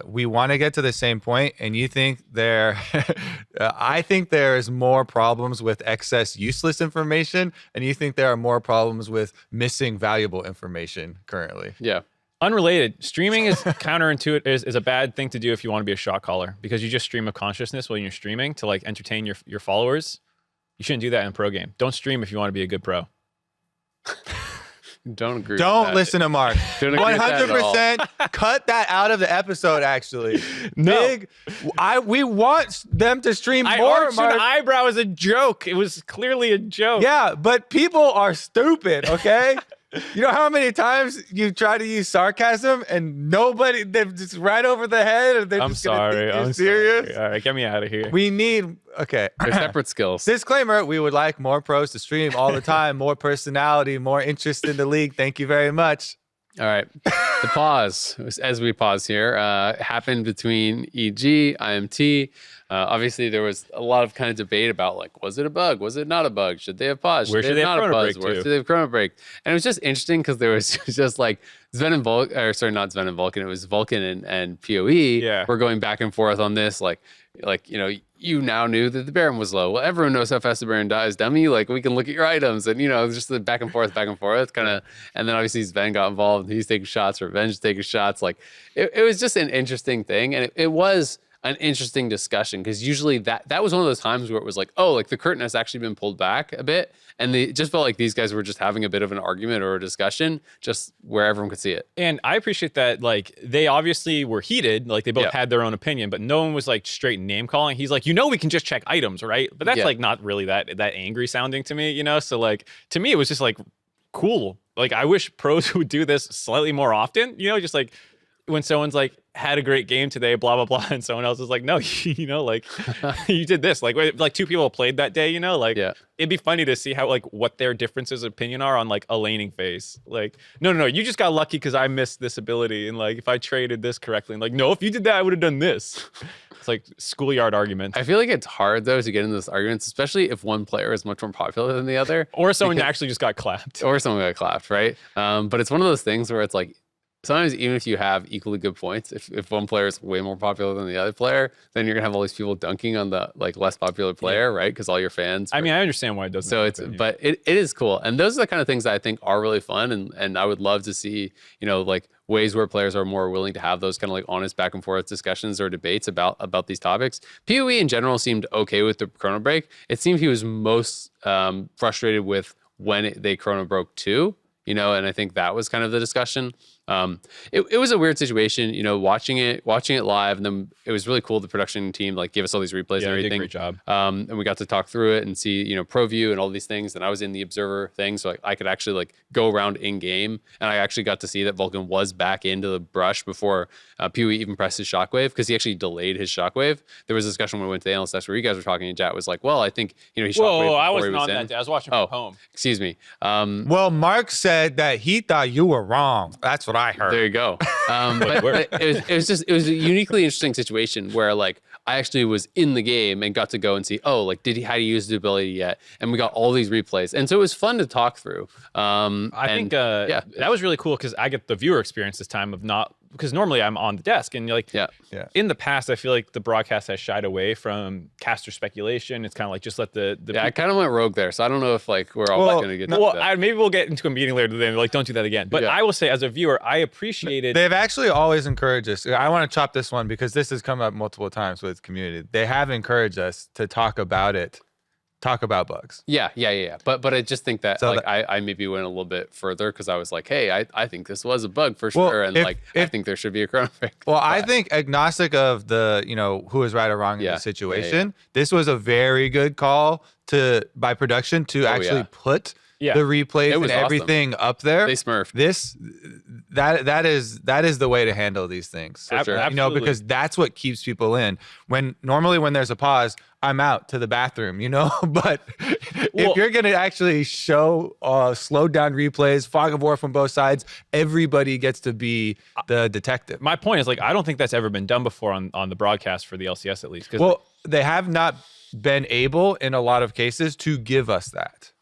we want to get to the same point, and you think I think there's more problems with excess useless information, and you think there are more problems with missing valuable information currently. Yeah. Unrelated, streaming is counterintuitive, is a bad thing to do if you want to be a shot caller, because you just stream of consciousness when you're streaming to like entertain your followers. You shouldn't do that in a pro game. Don't stream if you want to be a good pro. Don't agree. Don't listen to Mark. 100% cut that out of the episode. Actually, no. We want them to stream more. Arched an eyebrow as a joke. It was clearly a joke. Yeah, but people are stupid. Okay. You know how many times you try to use sarcasm and nobody, they're just right over the head, and they're I'm just sorry. You're serious. Sorry. All right, get me out of here. We need they're separate skills. Disclaimer: we would like more pros to stream all the time, more personality, more interest in the league. Thank you very much. All right. The pause, as we pause here, happened between EG, IMT. Obviously, there was a lot of kind of debate about, like, was it a bug? Was it not a bug? Should they have paused? Where should they have chrono break? Where should they have chrono break? And it was just interesting because there was just like Sven and Vulcan, or sorry, not Sven and Vulcan. It was Vulcan and PoE. Yeah. We're going back and forth on this. Like, you now knew that the Baron was low. Well, everyone knows how fast the Baron dies, dummy. Like, we can look at your items, and just the back and forth kind of. And then obviously Sven got involved. He's taking shots. Revenge taking shots. Like, it was just an interesting thing, and it was. an interesting discussion, because usually that was one of those times where it was like, oh, like the curtain has actually been pulled back a bit, and they just felt like these guys were just having a bit of an argument or a discussion just where everyone could see it. And I appreciate that, like, they obviously were heated, like they both had their own opinion, but no one was like straight name calling. He's like, we can just check items, right? But that's like not really that angry sounding to me, So like, to me, it was just like cool. Like, I wish pros would do this slightly more often, just like when someone's like had a great game today, blah blah blah, and someone else is like, no, like you did this, like two people played that day, like it'd be funny to see how like what their differences of opinion are on like a laning phase. Like, no, you just got lucky because I missed this ability, and like if I traded this correctly, and like, no, if you did that, I would have done this. It's like schoolyard argument. I feel like it's hard though to get into this arguments, especially if one player is much more popular than the other, or someone actually just got clapped, right? But it's one of those things where it's like, sometimes even if you have equally good points, if one player is way more popular than the other player, then you're gonna have all these people dunking on the like less popular player, right? Because all your fans. I mean, I understand why it doesn't. So but it is cool, and those are the kind of things that I think are really fun, and I would love to see, like ways where players are more willing to have those kind of like honest back and forth discussions or debates about these topics. PoE in general seemed okay with the chrono break. It seemed he was most frustrated with when they chrono broke too. And I think that was kind of the discussion. It was a weird situation, watching it live, and then it was really cool. The production team like gave us all these replays and everything. Did a great job. And we got to talk through it and see, pro view and all these things. And I was in the observer thing, so I could actually like go around in game, and I actually got to see that Vulcan was back into the brush before PoE even pressed his shockwave, because he actually delayed his shockwave. There was a discussion when we went to the analyst desk where you guys were talking, and chat was like, well, I think he shockwave. Whoa, I wasn't on that day. I was watching from home. Excuse me. Well, Mark said that he thought you were wrong. That's what I heard. There you go. But it was a uniquely interesting situation where like I actually was in the game and got to go and see, how do you use the ability yet? And we got all these replays. And so it was fun to talk through. I think that was really cool because I get the viewer experience this time of not, because normally I'm on the desk and you're like, in the past, I feel like the broadcast has shied away from caster speculation. It's kind of like, just let the I kind of went rogue there. So I don't know if like we're all going to get into that. Maybe we'll get into a meeting later today and like, don't do that again. But I will say as a viewer, I appreciated. They've actually always encouraged us. I want to chop this one because this has come up multiple times with community. They have encouraged us to talk about it. Talk about bugs. Yeah. But I just think that I maybe went a little bit further because I was like, hey, I think this was a bug for sure. And I think there should be a chrono break. Well, I think agnostic of the, who is right or wrong in the situation, this was a very good call by production to actually put the replays and everything up there. They smurfed. That is the way to handle these things. For sure. Because that's what keeps people in. Normally when there's a pause, I'm out to the bathroom, but if you're going to actually show slowed down replays, fog of war from both sides, everybody gets to be the detective. My point is, like, I don't think that's ever been done before on the broadcast for the LCS, at least. Well, they have not been able in a lot of cases to give us that.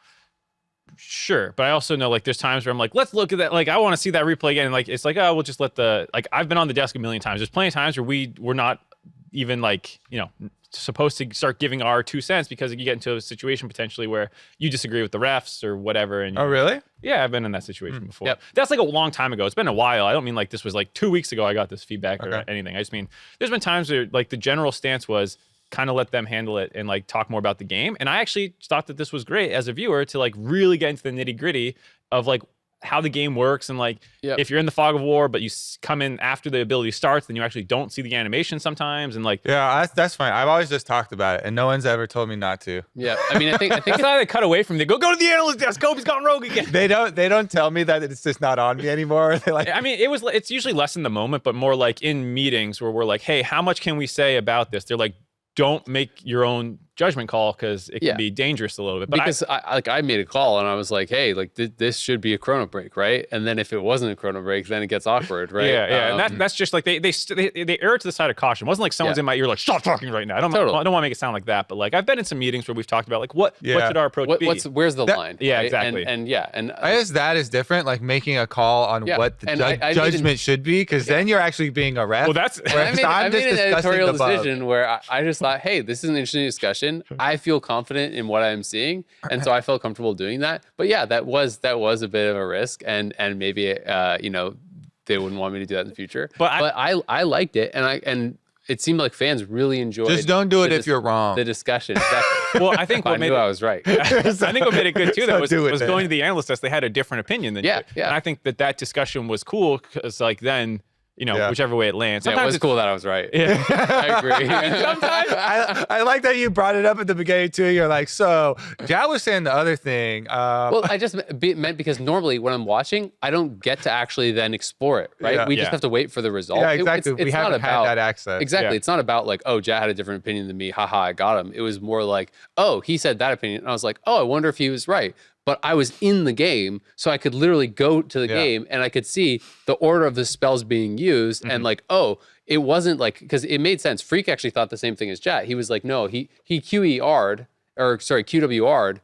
Sure, but I also know like there's times where I'm like, let's look at that. Like, I want to see that replay again. And like, it's like, oh, we'll just let I've been on the desk a million times. There's plenty of times where we're not even like, supposed to start giving our 2 cents because you get into a situation potentially where you disagree with the refs or whatever. And oh, really? Yeah, I've been in that situation before. Yep. That's like a long time ago. It's been a while. I don't mean like this was like 2 weeks ago I got this feedback or anything. I just mean there's been times where like the general stance was kind of let them handle it and like talk more about the game. And I actually thought that this was great as a viewer to like really get into the nitty gritty of like how the game works. And like, if you're in the fog of war, but you come in after the ability starts, then you actually don't see the animation sometimes. And like, that's fine. I've always just talked about it and no one's ever told me not to. Yeah. I mean, I think that's how they cut away from. They go to the analyst desk. Kobe's gone rogue again. They don't tell me that it's just not on me anymore. They're like, I mean, it's usually less in the moment, but more like in meetings where we're like, hey, how much can we say about this? They're like, don't make your own judgment call because it can be dangerous a little bit. But because I made a call and I was like, hey, like this should be a chrono break, right? And then if it wasn't a chrono break, then it gets awkward, right? And that's just like they err to the side of caution. It wasn't like someone's in my ear like, stop talking right now. I don't want to make it sound like that, but like I've been in some meetings where we've talked about like what should our approach be? Where's the line? Yeah, right? exactly. And I guess that is different, like making a call on what the judgment should be, because then you're actually being a ref. Well, that's I made an editorial decision where I just thought, hey, this is an interesting discussion. I feel confident in what I'm seeing, and so I felt comfortable doing that. But yeah, that was a bit of a risk, and maybe they wouldn't want me to do that in the future. But I liked it, and it seemed like fans really enjoyed. Just don't do it if you're wrong. The discussion. Exactly. Well, I think I what made knew it, I was right. I think what made it good too, though, So was going to the analyst test. They had a different opinion than you. Yeah. And I think that discussion was cool because, like, then whichever way it lands. Yeah, it was cool that I was right. Yeah. I agree. Sometimes I like that you brought it up at the beginning too. You're like, so Jad was saying the other thing. Well, I just meant because normally when I'm watching, I don't get to actually then explore it, right? Yeah. We just have to wait for the result. Yeah, exactly. It's we not haven't had that access. Exactly. Yeah. It's not about like, oh, Jad had a different opinion than me. Haha, I got him. It was more like, oh, he said that opinion. And I was like, oh, I wonder if he was right. But I was in the game, so I could literally go to the game and I could see the order of the spells being used and like, oh, it wasn't like, because it made sense. Freak actually thought the same thing as Jat. He was like, no, he QWR'd,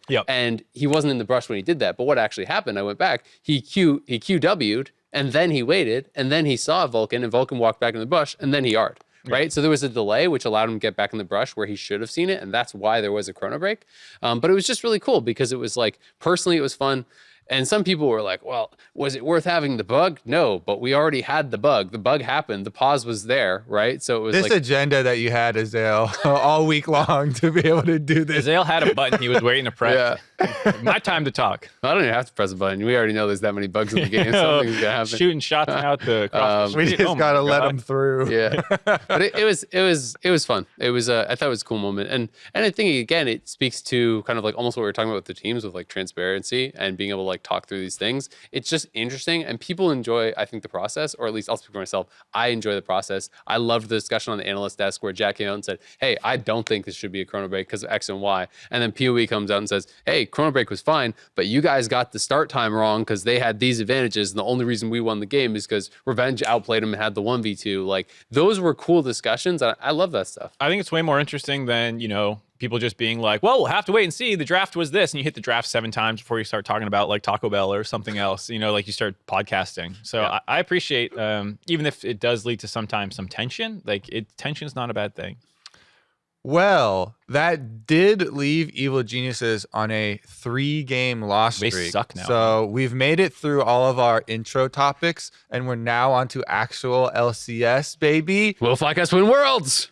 Yep. and he wasn't in the brush when he did that. But what actually happened, I went back, he QW'd, and then he waited, and then he saw Vulcan, and Vulcan walked back in the bush, and then he R'd. Right. So there was a delay, which allowed him to get back in the brush where he should have seen it. And that's why there was a chrono break. But it was just really cool because it was like, personally, it was fun. And some people were like, well, was it worth having the bug? No, but we already had the bug. The bug happened. The pause was there, right? So it was This agenda that you had, Azael, all week long to be able to do this. Azael had a button he was waiting to press. My time to talk. I don't even have to press a button. We already know there's that many bugs in the game. Something's going to happen. Shooting shots out the cross the We street. just Oh my gotta let God. them through. Yeah, but it was fun. It was I thought it was a cool moment, and I think again it speaks to kind of like almost what we were talking about with the teams with like transparency and being able to like talk through these things. It's just interesting, and people enjoy, I think, the process, or at least I'll speak for myself. I enjoy the process. I loved the discussion on the analyst desk where Jack came out and said, "Hey, I don't think this should be a chrono break because of X and Y," and then PoE comes out and says, "Hey, chrono break was fine, but you guys got the start time wrong because they had these advantages, and the only reason we won the game is because Revenge outplayed them and had the 1v2." Like those were cool discussions. I love that stuff. I think it's way more interesting than, people just being like, well, we'll have to wait and see. The draft was this. And you hit the draft 7 times before you start talking about like Taco Bell or something else, like you start podcasting. So Yeah. I appreciate, even if it does lead to sometimes some tension, like tension's not a bad thing. Well, that did leave Evil Geniuses on a 3-game loss They streak. suck now. So we've made it through all of our intro topics, and we're now on to actual LCS, baby. Will Flyquest win Worlds?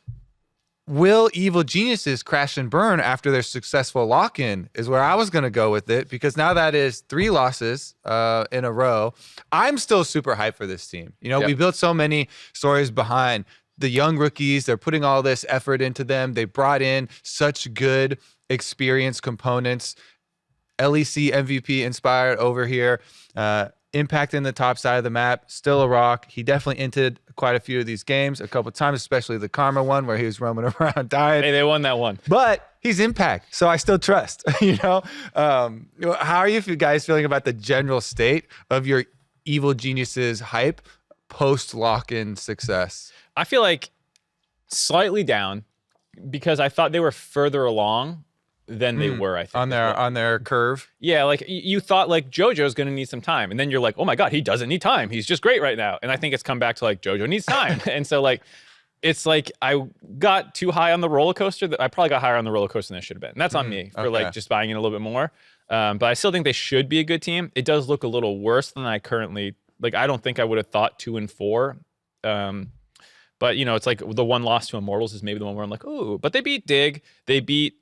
Will Evil Geniuses crash and burn after their successful lock-in is where I was going to go with it, because now that is 3 losses in a row. I'm still super hyped for this team. We built so many stories behind the young rookies. They're putting all this effort into them. They brought in such good experience components. LEC MVP inspired over here. Impact in the top side of the map, still a rock. He definitely entered quite a few of these games a couple times, especially the Karma one where he was roaming around dying. Hey, they won that one. But he's Impact, so I still trust. How are you guys feeling about the general state of your Evil Geniuses hype post lock-in success? I feel like slightly down because I thought they were further along than they were, I think. On their curve. Yeah, like you thought like JoJo's going to need some time. And then you're like, oh my God, he doesn't need time. He's just great right now. And I think it's come back to like JoJo needs time. And so like, it's like I got too high on the roller coaster. I probably got higher on the roller coaster than I should have been. And that's on me for like just buying in a little bit more. But I still think they should be a good team. It does look a little worse than I currently, like I don't think I would have thought 2-4. But it's like the one loss to Immortals is maybe the one where I'm like, ooh, but they beat Dig. They beat,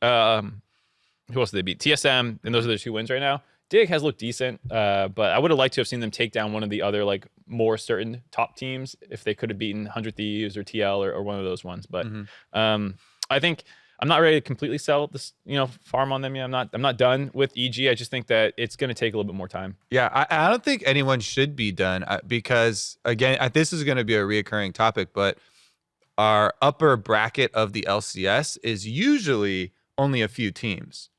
who else did they beat? TSM, and those are their 2 wins right now. Dig has looked decent, but I would have liked to have seen them take down one of the other like more certain top teams if they could have beaten 100 Thieves or TL or one of those ones. But I think I'm not ready to completely sell this, farm on them yet. I'm not done with EG. I just think that it's going to take a little bit more time. Yeah, I don't think anyone should be done because, again, this is going to be a reoccurring topic, but our upper bracket of the LCS is usually only a few teams,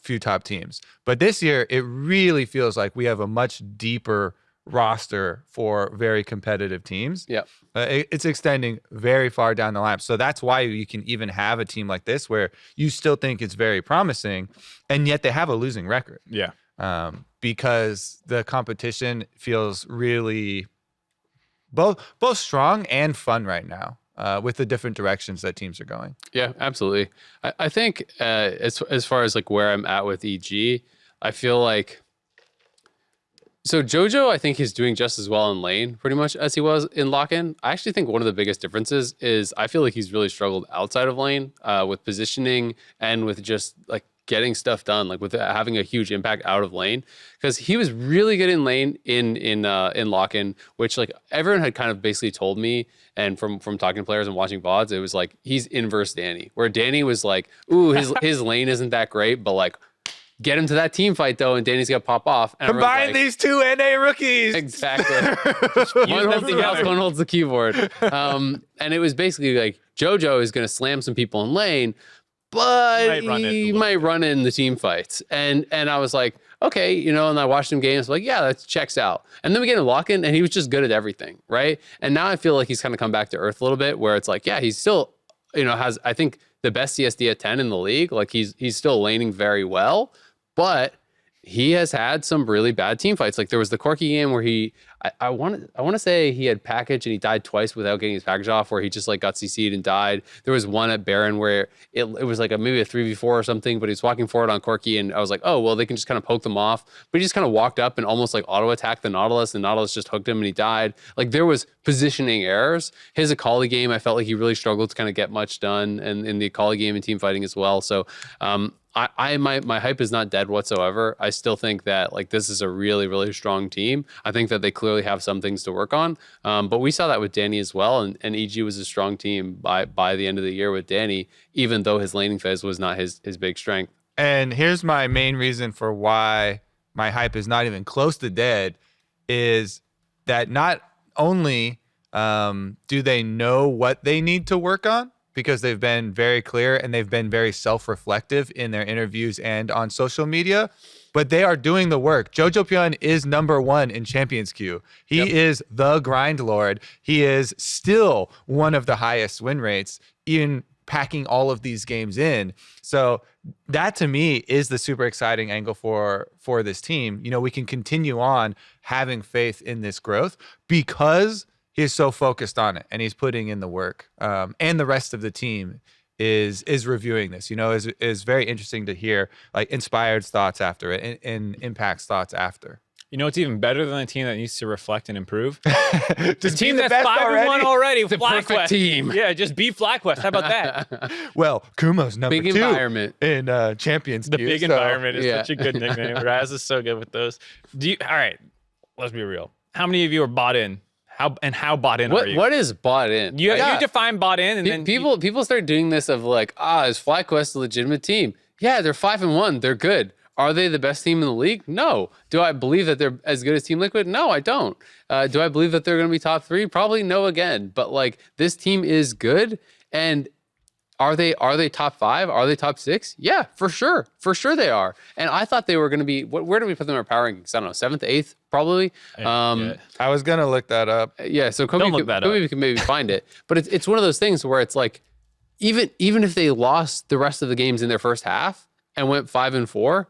few top teams. But this year, it really feels like we have a much deeper roster for very competitive teams. Yeah. It's extending very far down the line. So that's why you can even have a team like this where you still think it's very promising, and yet they have a losing record. Yeah. Because the competition feels really both strong and fun right now. With the different directions that teams are going. Yeah, absolutely. I think as far as like where I'm at with EG, I feel like So JoJo, I think he's doing just as well in lane, pretty much as he was in lock-in. I actually think one of the biggest differences is I feel like he's really struggled outside of lane with positioning and with just like getting stuff done, like with having a huge impact out of lane. Because he was really good in lane in lock-in, which like everyone had kind of basically told me, and from talking to players and watching VODs, it was like he's inverse Danny, where Danny was like, ooh, his lane isn't that great, but like get him to that team fight though, and Danny's gonna pop off. And combine like, these two NA rookies. Exactly. One holds the mouse, one holds the keyboard. And it was basically like JoJo is gonna slam some people in lane, but he might run in the team fights. And I was like, okay, you know, and I watched him games like, yeah, that checks out. And then we get in lock-in and he was just good at everything, right? And now I feel like he's kind of come back to earth a little bit, where it's like, yeah, he's still, you know, has, I think, the best CSD at 10 in the league. Like he's still laning very well, but he has had some really bad team fights. Like there was the Corki game where I want to say he had package and he died twice without getting his package off, where he just like got CC'd and died. There was one at Baron where it was like maybe a 3v4 or something, but he was walking forward on Corki and I was like, oh, well, they can just kind of poke them off. But he just kind of walked up and almost like auto attacked the Nautilus, and Nautilus just hooked him and he died. Like there was positioning errors. His Akali game, I felt like he really struggled to kind of get much done, and in the Akali game and team fighting as well. So my hype is not dead whatsoever. I still think that like this is a really, really strong team. I think that they clearly have some things to work on. But we saw that with Danny as well. And EG was a strong team by the end of the year with Danny, even though his laning phase was not his big strength. And here's my main reason for why my hype is not even close to dead, is that not only do they know what they need to work on, because they've been very clear and they've been very self-reflective in their interviews and on social media, but they are doing the work. Jojo Pyun is #1 in Champions Queue. He is the grind lord. He is still one of the highest win rates, even packing all of these games in. So that to me is the super exciting angle for this team. You know, we can continue on having faith in this growth because he's so focused on it and he's putting in the work. And the rest of the team is reviewing this. You know, is very interesting to hear like Inspired's thoughts after it and Impact's thoughts after. You know, it's even better than a team that needs to reflect and improve. The team that's 5-1 already. The perfect team. Yeah, just beat Flyquest. How about that? Well, Kumo's number big 2 environment in Champions. The big environment is yeah. such a good nickname. Raz is so good with those. All right, let's be real. How many of you are bought in? How bought in are you? What is bought in? You define bought in, and then people start doing this of like, is Flyquest a legitimate team? Yeah, they're 5-1. They're good. Are they the best team in the league? No. Do I believe that they're as good as Team Liquid? No, I don't. Do I believe that they're going to be top 3? Probably no again. But like this team is good, and are they top 5? Are they top 6? Yeah, for sure. For sure they are. And I thought they were going to be, where do we put them in our power rankings? I don't know, 7th, 8th, probably. I was going to look that up. Yeah, so Kobe can maybe find it. But it's one of those things where it's like, even if they lost the rest of the games in their first half and went 5-4,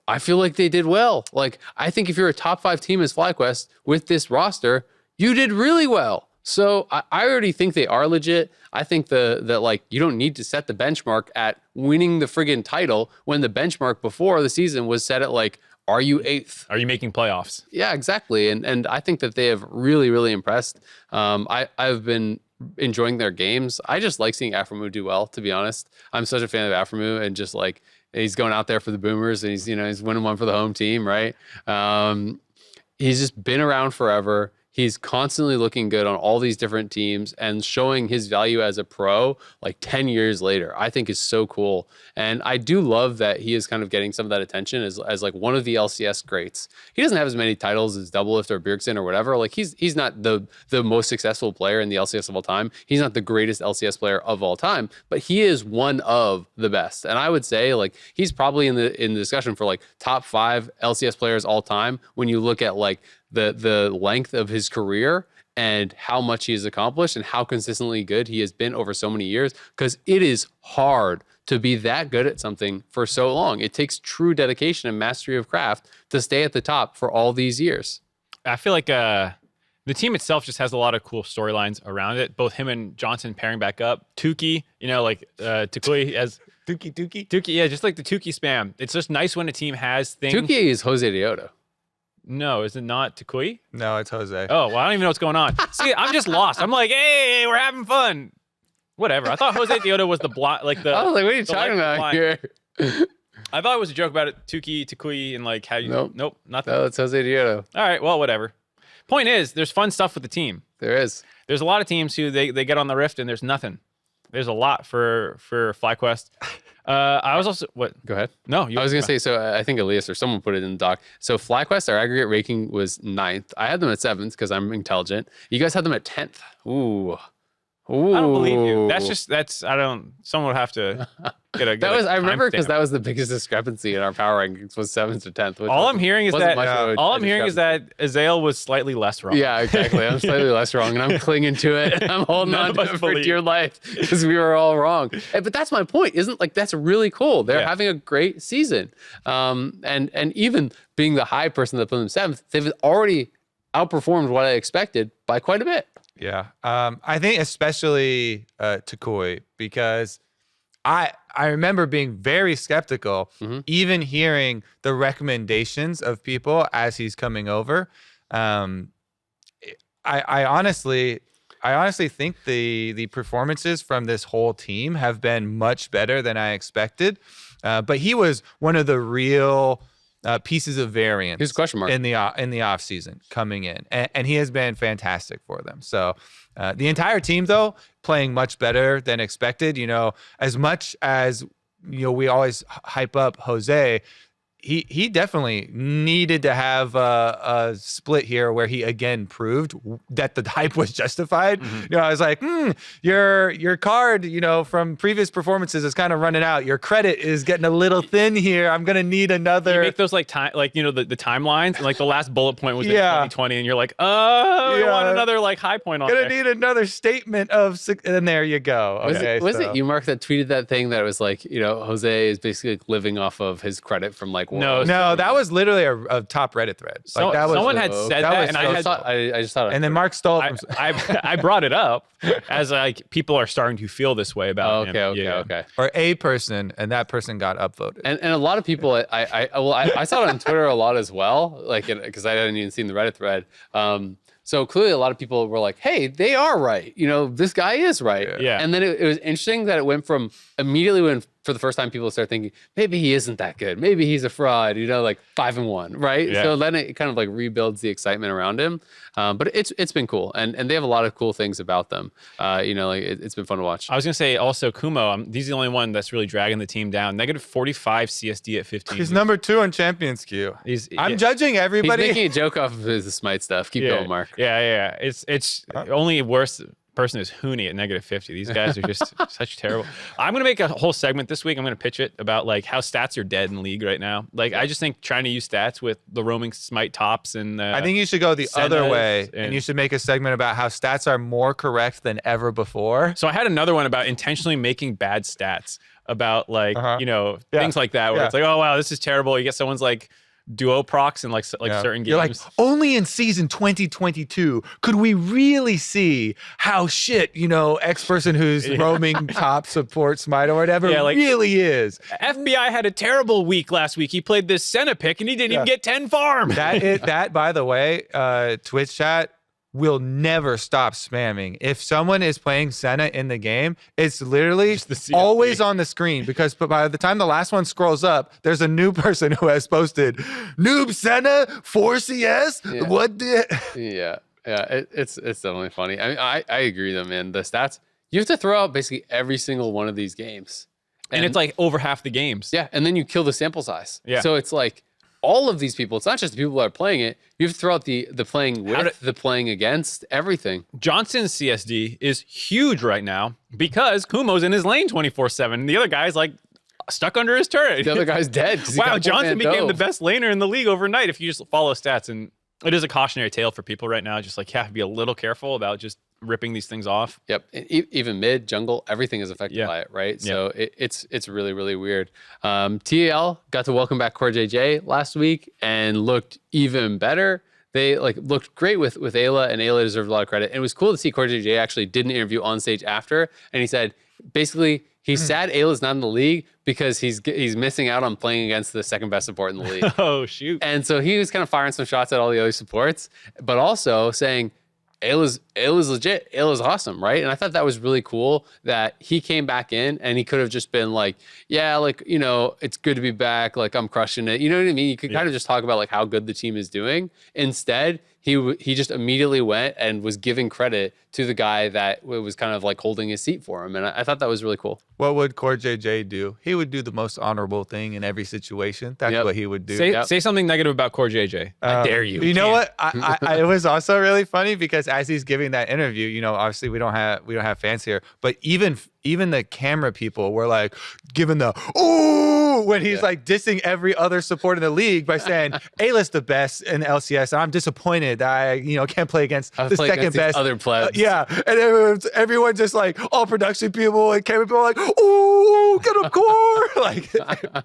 I feel like they did well. Like, I think if you're a top 5 team as Flyquest with this roster, you did really well. So I already think they are legit. I think that like you don't need to set the benchmark at winning the friggin' title when the benchmark before the season was set at like, are you 8th? Are you making playoffs? Yeah, exactly. And I think that they have really, really impressed. I've been enjoying their games. I just like seeing Aframu do well, to be honest. I'm such a fan of Aframu, and just like he's going out there for the Boomers, and he's winning one for the home team, right? He's just been around forever. He's constantly looking good on all these different teams and showing his value as a pro like 10 years later, I think is so cool. And I do love that he is kind of getting some of that attention as like one of the LCS greats. He doesn't have as many titles as Doublelift or Bjergsen or whatever. Like he's not the most successful player in the LCS of all time. He's not the greatest LCS player of all time, but he is one of the best. And I would say like he's probably in the discussion for like top 5 LCS players all time when you look at like the length of his career and how much he has accomplished and how consistently good he has been over so many years, because it is hard to be that good at something for so long. It takes true dedication and mastery of craft to stay at the top for all these years. I feel like the team itself just has a lot of cool storylines around it. Both him and Johnson pairing back up. Tukey, like Tukui as Tukey, yeah, just like the Tukey spam. It's just nice when a team has things. Tukey is Jose Deodo. No, is it not Takui? No, it's Jose. Oh, well, I don't even know what's going on. See, I'm just lost. I'm like, hey, we're having fun. Whatever. I thought Jose Theodo was the blind, like the. I was like, what are you the talking about blind. here? I thought it was a joke about it, Tuki, Takui, and like how you. Nope, nothing. No, it's Jose Theodo. All right, well, whatever. Point is, there's fun stuff with the team. There is. There's a lot of teams who they get on the Rift and there's nothing. There's a lot for Flyquest. I was also what? Go ahead. No, I was gonna say. So I think Elias or someone put it in the doc. So Flyquest, our aggregate ranking was 9th. I had them at 7th because I'm intelligent. You guys had them at 10th. Ooh. Ooh. I don't believe you. I don't. Someone would have to get a. I remember because that was the biggest discrepancy in our power rankings was 7th to 10th. All I'm hearing is that Azael was slightly less wrong. Yeah, exactly. I'm slightly less wrong, and I'm clinging to it. And I'm holding on to it for dear life because we were all wrong. But that's my point. That's really cool. They're having a great season, and even being the high person that put them 7th, they've already outperformed what I expected by quite a bit. Yeah. I think especially Takui, because I remember being very skeptical, even hearing the recommendations of people as he's coming over. I honestly think the performances from this whole team have been much better than I expected. But he was one of the real pieces of variance. Here's a question mark in the off season coming in, and he has been fantastic for them. So the entire team, though, playing much better than expected. As much as we always hype up Jose. He definitely needed to have a split here where he again proved that the hype was justified. I was like, your card, from previous performances is kind of running out. Your credit is getting a little thin here. I'm gonna need another. You make those the timelines, and like the last bullet point was in 2020, and you're like, I want another high point on. Gonna need another statement of, and there you go. Okay, was it you, Mark, that tweeted that thing that was like, Jose is basically living off of his credit from No, that was literally a top Reddit thread. Someone had said that, and I just thought. And then Mark stole it. I brought it up as people are starting to feel this way about him. Okay. Or a person, and that person got upvoted. And a lot of people, I saw it on Twitter a lot as well, because I hadn't even seen the Reddit thread. So clearly a lot of people were like, hey, they are right. This guy is right. Yeah. And then it was interesting that it went from immediately when for the first time people start thinking, maybe he isn't that good. Maybe he's a fraud, 5-1, right? Yeah. So then it kind of rebuilds the excitement around him. But it's been cool. And they have a lot of cool things about them. It's been fun to watch. I was going to say also Kumo, he's the only one that's really dragging the team down. -45 CSD at 15. He's number 2 on Champions Queue. I'm judging everybody. He's making a joke off of his Smite stuff. Keep going, Mark. Yeah. It's only worse person is Hooney at -50. These guys are just such terrible. I'm going to make a whole segment this week. I'm going to pitch it about how stats are dead in League right now. I just think trying to use stats with the roaming Smite tops and I think you should go the other way and you should make a segment about how stats are more correct than ever before. So I had another one about intentionally making bad stats about things like that where it's like, oh wow, this is terrible. You get someone's duo procs in certain games. You're like, only in season 2022 could we really see how shit, X person who's roaming top support Smite or whatever really is. FBI had a terrible week last week. He played this Senna pick and he didn't even get 10 farm. That by the way, Twitch chat will never stop spamming. If someone is playing Senna in the game, it's literally always on the screen because by the time the last one scrolls up, there's a new person who has posted, noob Senna, 4 CS? Yeah. What the? Yeah. It's definitely funny. I mean, I agree though, man. The stats, you have to throw out basically every single one of these games. And it's over half the games. Yeah, and then you kill the sample size. Yeah. So it's all of these people, it's not just the people that are playing it, you have to throw out the playing with, the playing against, everything. Johnson's CSD is huge right now because Kumo's in his lane 24/7. And the other guy's stuck under his turret. The other guy's dead. Wow, Johnson became the best laner in the league overnight if you just follow stats. And it is a cautionary tale for people right now. Just be a little careful about just ripping these things off. Yep. Even mid, jungle, everything is affected by it, right? So it's really, really weird. TAL got to welcome back CoreJJ last week and looked even better. They looked great with Ayla, and Ayla deserved a lot of credit. And it was cool to see CoreJJ actually did an interview on stage after, and he said basically He's sad Ayla's not in the league because he's missing out on playing against the second best support in the league. Oh, shoot. And so he was kind of firing some shots at all the other supports, but also saying, Ayla's legit. Ayla's awesome, right? And I thought that was really cool that he came back in and he could have just been like, yeah, like, you know, it's good to be back. Like, I'm crushing it. You know what I mean? You could kind of just talk about like how good the team is doing. Instead, he just immediately went and was giving credit to the guy that was kind of like holding his seat for him. And I thought that was really cool. What would CoreJJ do? He would do the most honorable thing in every situation. That's what he would do. Say something negative about CoreJJ. I dare you. You know what? I it was also really funny because as he's giving that interview, you know, obviously we don't have fans here, but even the camera people were like giving the ooh when he's like dissing every other support in the league by saying Ayla's the best in LCS, and I'm disappointed that I can't play against the second best other plebs. Yeah, and everyone just like all production people and camera people were like ooh, get him core. Like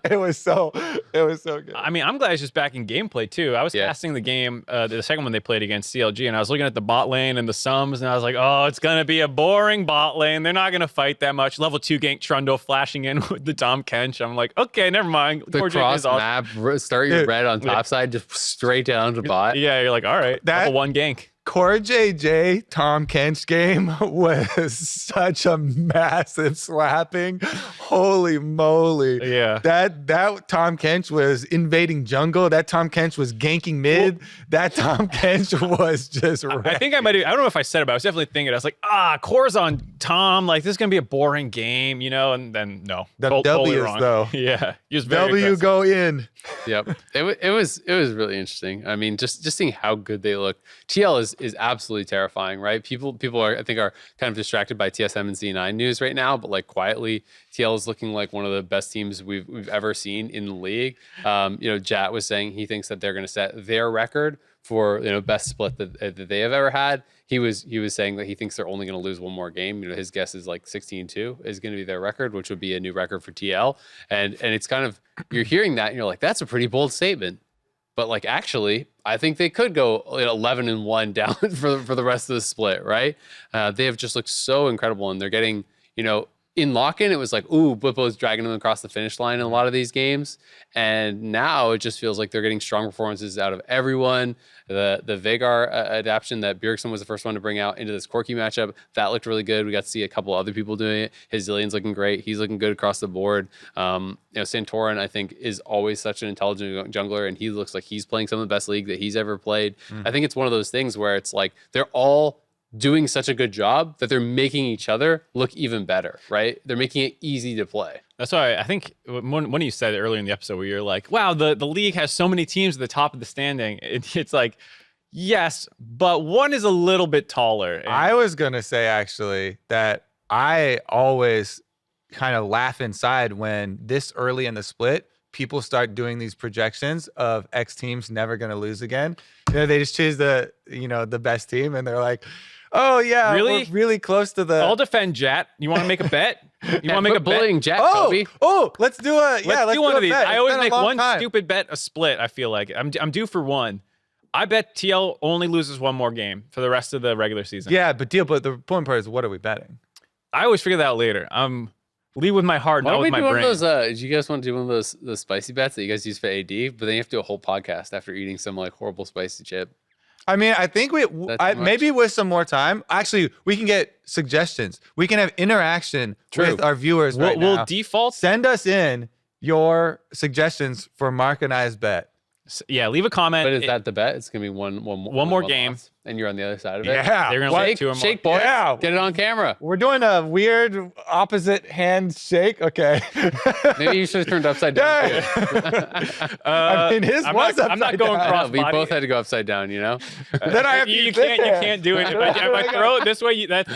it was so good. I mean, I'm glad he's just back in gameplay too. I was casting the game, the second one they played against CLG, and I was looking at the bot lane and the sums, and I was like, oh, it's gonna be a boring bot lane. They're not gonna fight that much. Level 2 gank Trundle flashing in with the Dom Kench. I'm like, okay, never mind. The cross map, start your red on top side, just straight down to bot. Yeah, you're like, all right, level 1 gank. CoreJJ Tom Kench game was such a massive slapping. Holy moly. Yeah. That Tom Kench was invading jungle. That Tom Kench was ganking mid. That Tom Kench was just I think I might have, I don't know if I said it, but I was definitely thinking, I was like, Core's on Tom. Like, this is going to be a boring game, and then no. Totally W's wrong. though. Yeah. He was very W aggressive. go in. Yep. It was really interesting. I mean, just seeing how good they look. TL is absolutely terrifying, right? People I think are kind of distracted by TSM and C9 news right now, but like quietly, TL is looking like one of the best teams we've ever seen in the league. Jat was saying he thinks that they're going to set their record for best split that they have ever had. He was saying that he thinks they're only going to lose one more game. His guess is like 16-2 is going to be their record, which would be a new record for TL. And it's kind of, you're hearing that and you're like, that's a pretty bold statement. But like, actually, I think they could go 11-1 down for the rest of the split, right? They have just looked so incredible, and they're getting, in lock-in, it was like, ooh, Blippo's dragging them across the finish line in a lot of these games. And now it just feels like they're getting strong performances out of everyone. The Veigar adaptation that Bjergsen was the first one to bring out into this Corki matchup, that looked really good. We got to see a couple other people doing it. His Zillion's looking great. He's looking good across the board. Santorin, I think, is always such an intelligent jungler, and he looks like he's playing some of the best league that he's ever played. I think it's one of those things where it's like they're all doing such a good job that they're making each other look even better, right? They're making it easy to play. That's why I think when you said it earlier in the episode where you're like, wow, the league has so many teams at the top of the standing. It's like, yes, but one is a little bit taller. I was going to say, actually, that I always kind of laugh inside when this early in the split, people start doing these projections of X teams never going to lose again. They just choose the best team, and they're like, oh yeah, really? We're really close to the. I'll defend Jat. You want to make a bet? You want to make a bullying bet? Jat, Kobe? Oh, let's do let's do one of these. Bet. I It's always been a make long one time. stupid bet a split. I feel like I'm due for one. I bet TL only loses one more game for the rest of the regular season. Yeah, but the important part is, what are we betting? I always figure that out later. Lead with my heart, not with my brain. One of those, do you guys want to do one of those spicy bets that you guys use for AD? But then you have to do a whole podcast after eating some like horrible spicy chip. I mean, I think maybe with some more time, actually, we can get suggestions. We can have interaction with our viewers right now. We'll default. Send us in your suggestions for Mark and I's bet. Yeah, leave a comment. But is that the bet? It's gonna be one more game, loss, and you're on the other side of it. Yeah, they're gonna shake, boy. Yeah. Get it on camera. We're doing a weird opposite hand shake. Okay. Maybe you should have turned upside down. I mean, his was upside I'm not going down. cross. We both had to go upside down. Then I have to you use this hand. can't do it. If I throw it this way, that's.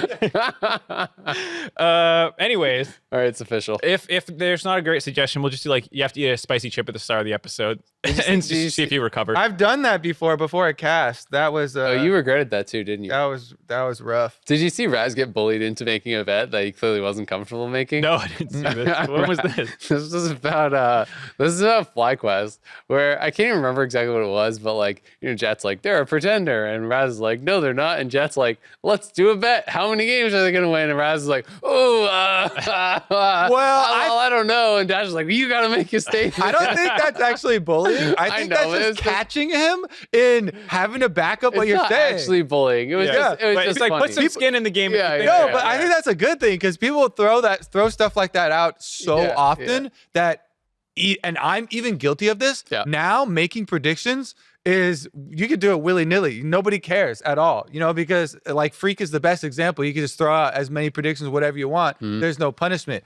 Anyways, all right, it's official. If there's not a great suggestion, we'll just do like you have to eat a spicy chip at the start of the episode and just see if you recover. I've done that before a cast. That was. You regretted that too, didn't you? That was rough. Did you see Raz get bullied into making a bet that he clearly wasn't comfortable making? No, I didn't see this. What was this? This is about Flyquest, where I can't even remember exactly what it was, but like, Jet's like, they're a pretender, and Raz is like, no, they're not, and Jet's like, let's do a bet. How many games are they gonna win? And Raz is like, I don't know, and Dash is like, you gotta make a statement. I don't think that's actually bullying. I think that's just catching him in having to back up what you're saying. It's not actually bullying. It was just it's like funny. put some skin in the game. I think that's a good thing because people throw stuff like that out so often that, and I'm even guilty of this. Yeah. Now making predictions is you could do it willy-nilly. Nobody cares at all, because like Freak is the best example. You can just throw out as many predictions, whatever you want. There's no punishment.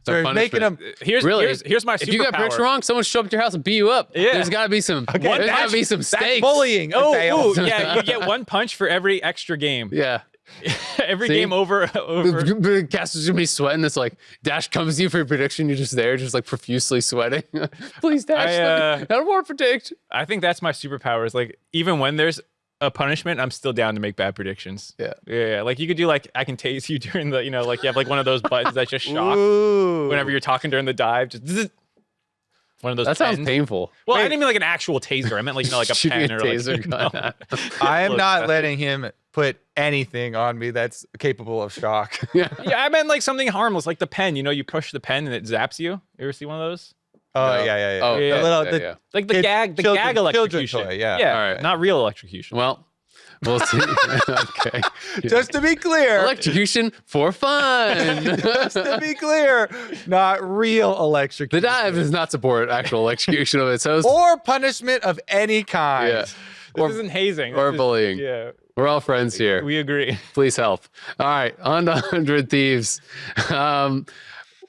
So making them. Here's my superpower. If you got predictions wrong, someone show up to your house and beat you up. Yeah. There's got to be some. There's got to be some stakes. That's bullying. Oh, yeah. You get one punch for every extra game. Yeah. Every game over. The caster's gonna be sweating. It's like Dash comes to you for your prediction. You're just there, just like profusely sweating. Please, Dash. I don't want to predict. I think that's my superpower. Is like even when there's a punishment, I'm still down to make bad predictions. Yeah. Like you could do like I can tase you during the like you have like one of those buttons that just shock whenever you're talking during the dive. Just one of those. That sounds painful. Well, I didn't mean like an actual taser. I meant like like a pen or like taser gun. I am not letting him put anything on me that's capable of shock. Yeah, I meant like something harmless, like the pen. You push the pen and it zaps you. You ever see one of those? Oh yeah. Oh, yeah. Like the gag electrocution. Toy, yeah. All right. Not real electrocution. Well, we'll see. Okay. Just to be clear, Electrocution for fun. just to be clear, not real electrocution. The dive does not support actual electrocution of its host. Or punishment of any kind. Yeah. This isn't hazing. Or bullying. Yeah. We're all friends here. We agree. Please help. All right, on to 100 Thieves.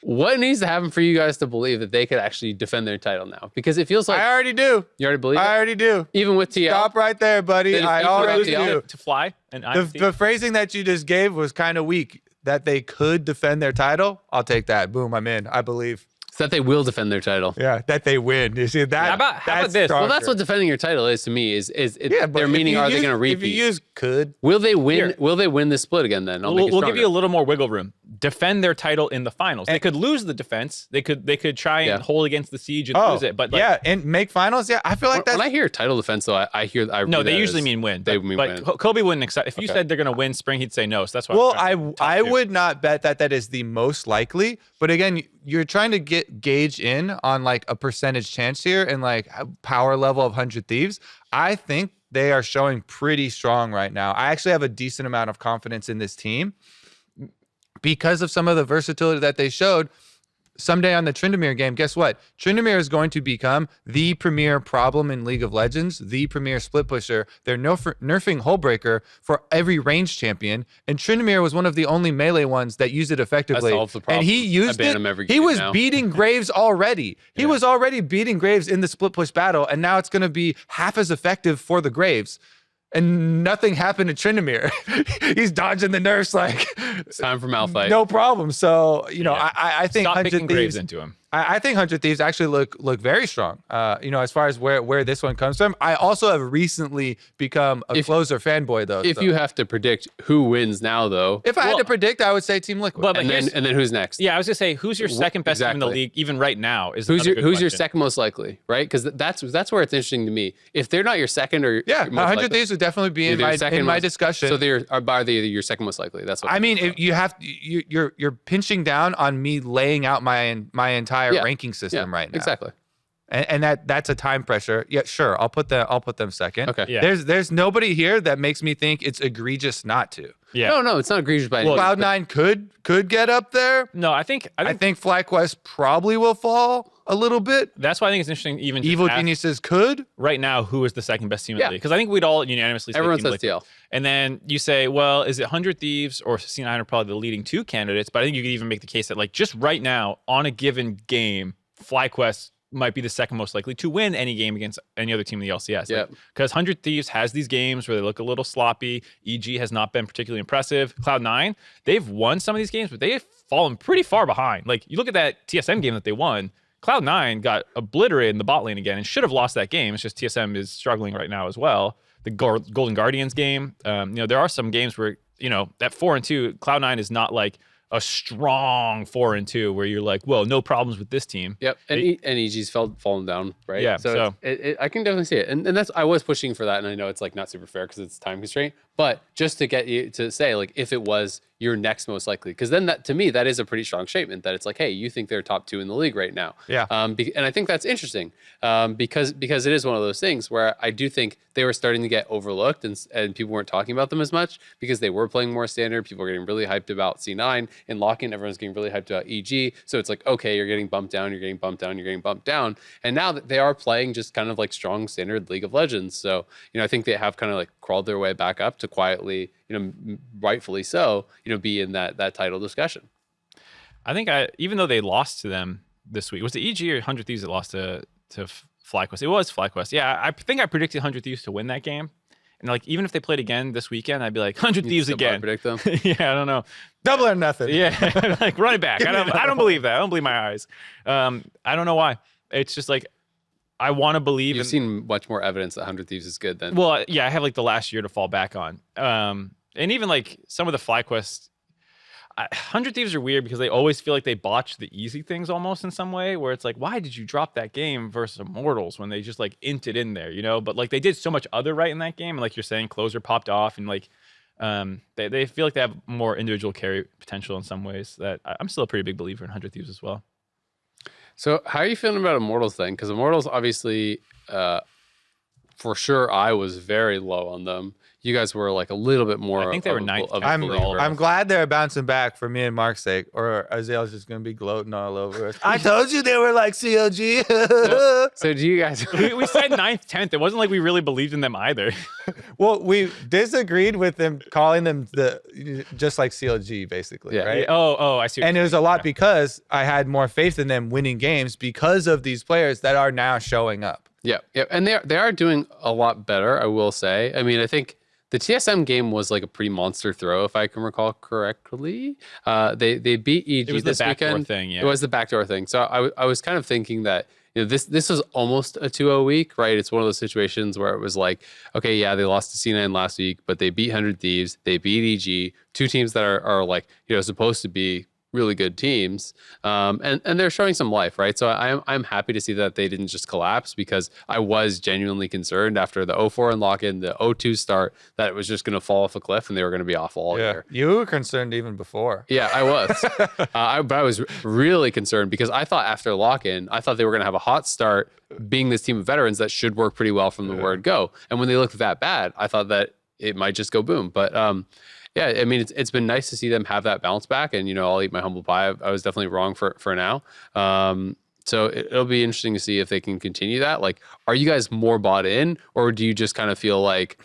What needs to happen for you guys to believe that they could actually defend their title now? Because it feels like I already do. You already believe it? I already do. Even with TL? Stop right there, buddy. Then if I you already put out do. To fly and The phrasing that you just gave was kind of weak. That they could defend their title. I'll take that. Boom, I'm in. I believe. So that they will defend their title. Yeah, that they win. You see that? How about this? Stronger. Well, that's what defending your title is to me. Their meaning, are they going to repeat? If you use could, will they win? Here. Will they win this split again? Then we'll give you a little more wiggle room. Defend their title in the finals. They could lose the defense. They could try and hold against the siege and lose it. But and make finals. Yeah, I feel like that's. When I hear title defense, though, I hear. No, they usually mean win. They mean win. Kobe wouldn't accept. If you said they're going to win spring, he'd say no. So that's why. Well, I would not bet that is the most likely. But again, you're trying to gauge in on like a percentage chance here and like power level of 100 Thieves. I think they are showing pretty strong right now. I actually have a decent amount of confidence in this team because of some of the versatility that they showed. Someday on the Tryndamere game, guess what? Tryndamere is going to become the premier problem in League of Legends, the premier split pusher. They're nerfing Hullbreaker for every range champion, and Tryndamere was one of the only melee ones that used it effectively. That solves the problem. And he used I ban it. him every He game was now. beating Graves already. He was already beating Graves in the split push battle, and now it's going to be half as effective for the Graves. And nothing happened to Tryndamere. He's dodging the nerfs like It's time for Malphite. no problem. So I think Stop 100 picking Thieves Graves into him. I think 100 Thieves actually look very strong. As far as where this one comes from. I also have recently become a closer fanboy though. If you have to predict who wins now, though, I had to predict, I would say Team Liquid. Well, but and then who's next? Yeah, I was gonna say, who's your second best team in the league, even right now? Who's your second most likely, right? Because that's where it's interesting to me. If they're not your second or 100 Thieves would definitely be in my discussion. So they're your second most likely. That's what I mean. If you have you're pinching down on me laying out my entire ranking system right now. Exactly. And that's a time pressure. Yeah, sure. I'll put them second. Okay. Yeah. There's nobody here that makes me think it's egregious not to. Yeah. No, it's not egregious by any means. Cloud9 could get up there. No, I think Flyquest probably will fall a little bit. that's why I think it's interesting. Even Evil just ask Geniuses could. right now, who is the second best team in the league? Because I think we'd all unanimously say Everyone Team says Liquid. TL. And then you say, well, is it 100 Thieves or C9 are probably the leading two candidates? But I think you could even make the case that like just right now on a given game, Flyquest might be the second most likely to win any game against any other team in the LCS. Yep. Because 100 Thieves has these games where they look a little sloppy. EG has not been particularly impressive. Cloud9, they've won some of these games, but they have fallen pretty far behind. Like, you look at that TSM game that they won, Cloud9 got obliterated in the bot lane again and should have lost that game. It's just TSM is struggling right now as well. the Golden Guardians game. There are some games where, that 4-2, Cloud9 is not like a strong 4-2 where you're like, well, no problems with this team. Yep, and EG's fallen down, right? Yeah, so I can definitely see it, and that's I was pushing for that, and I know it's like not super fair because it's time constraint, but just to get you to say like if it was your next most likely, because then that to me that is a pretty strong statement that it's like, hey, you think they're top 2 in the league right now. Yeah. And I think that's interesting because it is one of those things where I do think they were starting to get overlooked and people weren't talking about them as much because they were playing more standard. People were getting really hyped about C9 and lock-in. Everyone's getting really hyped about EG. So it's like, okay, you're getting bumped down, you're getting bumped down, you're getting bumped down. And now that they are playing just kind of like strong standard League of Legends. So, I think they have kind of like crawled their way back up to quietly, rightfully so, be in that title discussion. I think even though they lost to them this week, was it EG or 100 Thieves that lost to Flyquest? It was Flyquest. Yeah, I think I predicted 100 Thieves to win that game. And like, even if they played again this weekend, I'd be like 100 Thieves again. Predict them. Yeah, I don't know. Double or nothing. Yeah, like run it back. I don't believe that. I don't believe my eyes. I don't know why. It's just like, I want to believe. You've seen much more evidence that 100 Thieves is good than. Well, yeah, I have like the last year to fall back on. And even like some of the Flyquest, 100 Thieves are weird because they always feel like they botch the easy things almost in some way, where it's like, why did you drop that game versus Immortals when they just like inted in there, But like they did so much other right in that game, and like you're saying, closer popped off, and like they feel like they have more individual carry potential in some ways. That I'm still a pretty big believer in 100 Thieves as well. So how are you feeling about Immortals then? Because Immortals obviously, for sure, I was very low on them. You guys were like a little bit more. I think they were ninth. I'm glad they're bouncing back for me and Mark's sake, or Azael's just gonna be gloating all over us. I told you they were like COG. So do you guys? we said 9th, 10th. It wasn't like we really believed in them either. Well, we disagreed with them calling them just like CLG, basically, Yeah. right? Oh, I see. And it was a lot because I had more faith in them winning games because of these players that are now showing up. Yeah, and they are doing a lot better, I will say. I mean, I think the TSM game was like a pretty monster throw, if I can recall correctly. They beat EG it was this the backdoor weekend. thing, yeah. It was the backdoor thing. So I was kind of thinking that this was almost a 2-0 week, right? It's one of those situations where it was like, okay, yeah, they lost to C9 last week, but they beat 100 Thieves, they beat EG, two teams that are like supposed to be really good teams, and they're showing some life, right? So I'm happy to see that they didn't just collapse, because I was genuinely concerned after the 0-4 and lock-in, the 0-2 start, that it was just going to fall off a cliff and they were going to be awful all year. You were concerned even before. Yeah, I was. But I was really concerned because I thought after lock-in, I thought they were going to have a hot start, being this team of veterans that should work pretty well from the word go. And when they looked that bad, I thought that it might just go boom. But yeah, I mean, it's been nice to see them have that bounce back, and I'll eat my humble pie. I was definitely wrong for now. So it'll be interesting to see if they can continue that. Like, are you guys more bought in, or do you just kind of feel like,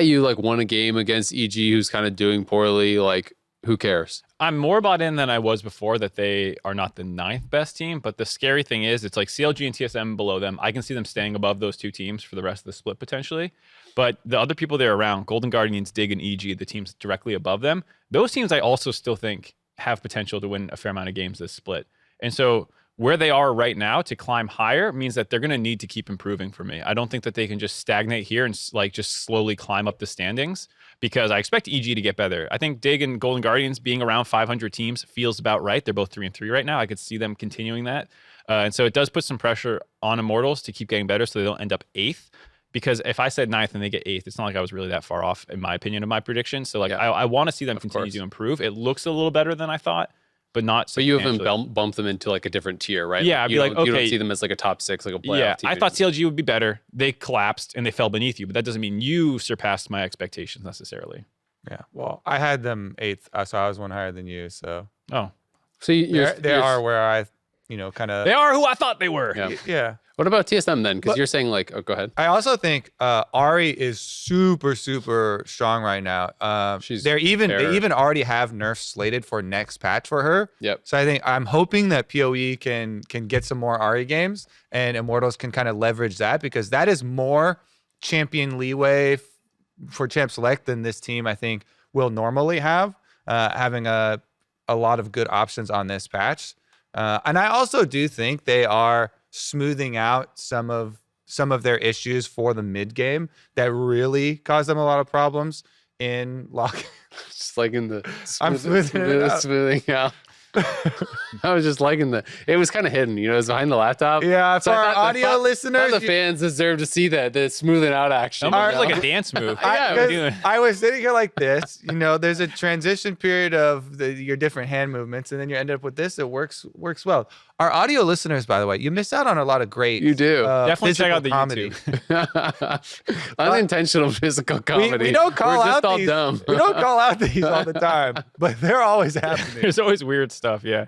you like won a game against EG who's kind of doing poorly? Like, who cares? I'm more bought in than I was before that they are not the 9th best team. But the scary thing is, it's like CLG and TSM below them. I can see them staying above those two teams for the rest of the split potentially. But the other people they're around, Golden Guardians, Dig, and EG, the teams directly above them, those teams I also still think have potential to win a fair amount of games this split. And so where they are right now to climb higher means that they're going to need to keep improving for me. I don't think that they can just stagnate here and like just slowly climb up the standings, because I expect EG to get better. I think Dig and Golden Guardians being around 500 teams feels about right. They're both 3-3 right now. I could see them continuing that. And so it does put some pressure on Immortals to keep getting better so they don't end up 8th. Because if I said 9th and they get 8th, it's not like I was really that far off, in my opinion, of my prediction. So like, yeah. I want to see them continue to improve. It looks a little better than I thought, but not. But you haven't bumped them into like a different tier, right? Yeah, I'd be like, okay, you don't see them as like a top 6, like a playoff yeah, team. I thought CLG would be better. They collapsed and they fell beneath you, but that doesn't mean you surpassed my expectations necessarily. Yeah, well, I had them 8th, so I was one higher than you. So oh, so they are where I, kind of. They are who I thought they were. Yeah. Yeah. What about TSM then? Because you're saying like, oh, go ahead. I also think Ahri is super, super strong right now. They even already have nerfs slated for next patch for her. Yep. So I'm hoping that PoE can get some more Ahri games, and Immortals can kind of leverage that, because that is more champion leeway for Champ Select than this team I think will normally have, having a lot of good options on this patch. And I also do think they are smoothing out some of some of their issues for the mid game that really caused them a lot of problems in lock. Just like in the I'm smoothing it out. smoothing out. I was just liking it was kind of hidden, it was behind the laptop. Yeah, for I our thought audio listeners, the fans deserve to see the smoothing out action. Almost like a dance move. Yeah, What are you doing? I was sitting here like this. There's a transition period of your different hand movements, and then you end up with this. It works well. Our audio listeners, by the way, you miss out on a lot of great. You do. Definitely check out the comedy. YouTube. Unintentional physical comedy. We don't call We're just out all these. dumb. We don't call out these all the time, but they're always happening. There's always weird stuff. Yeah.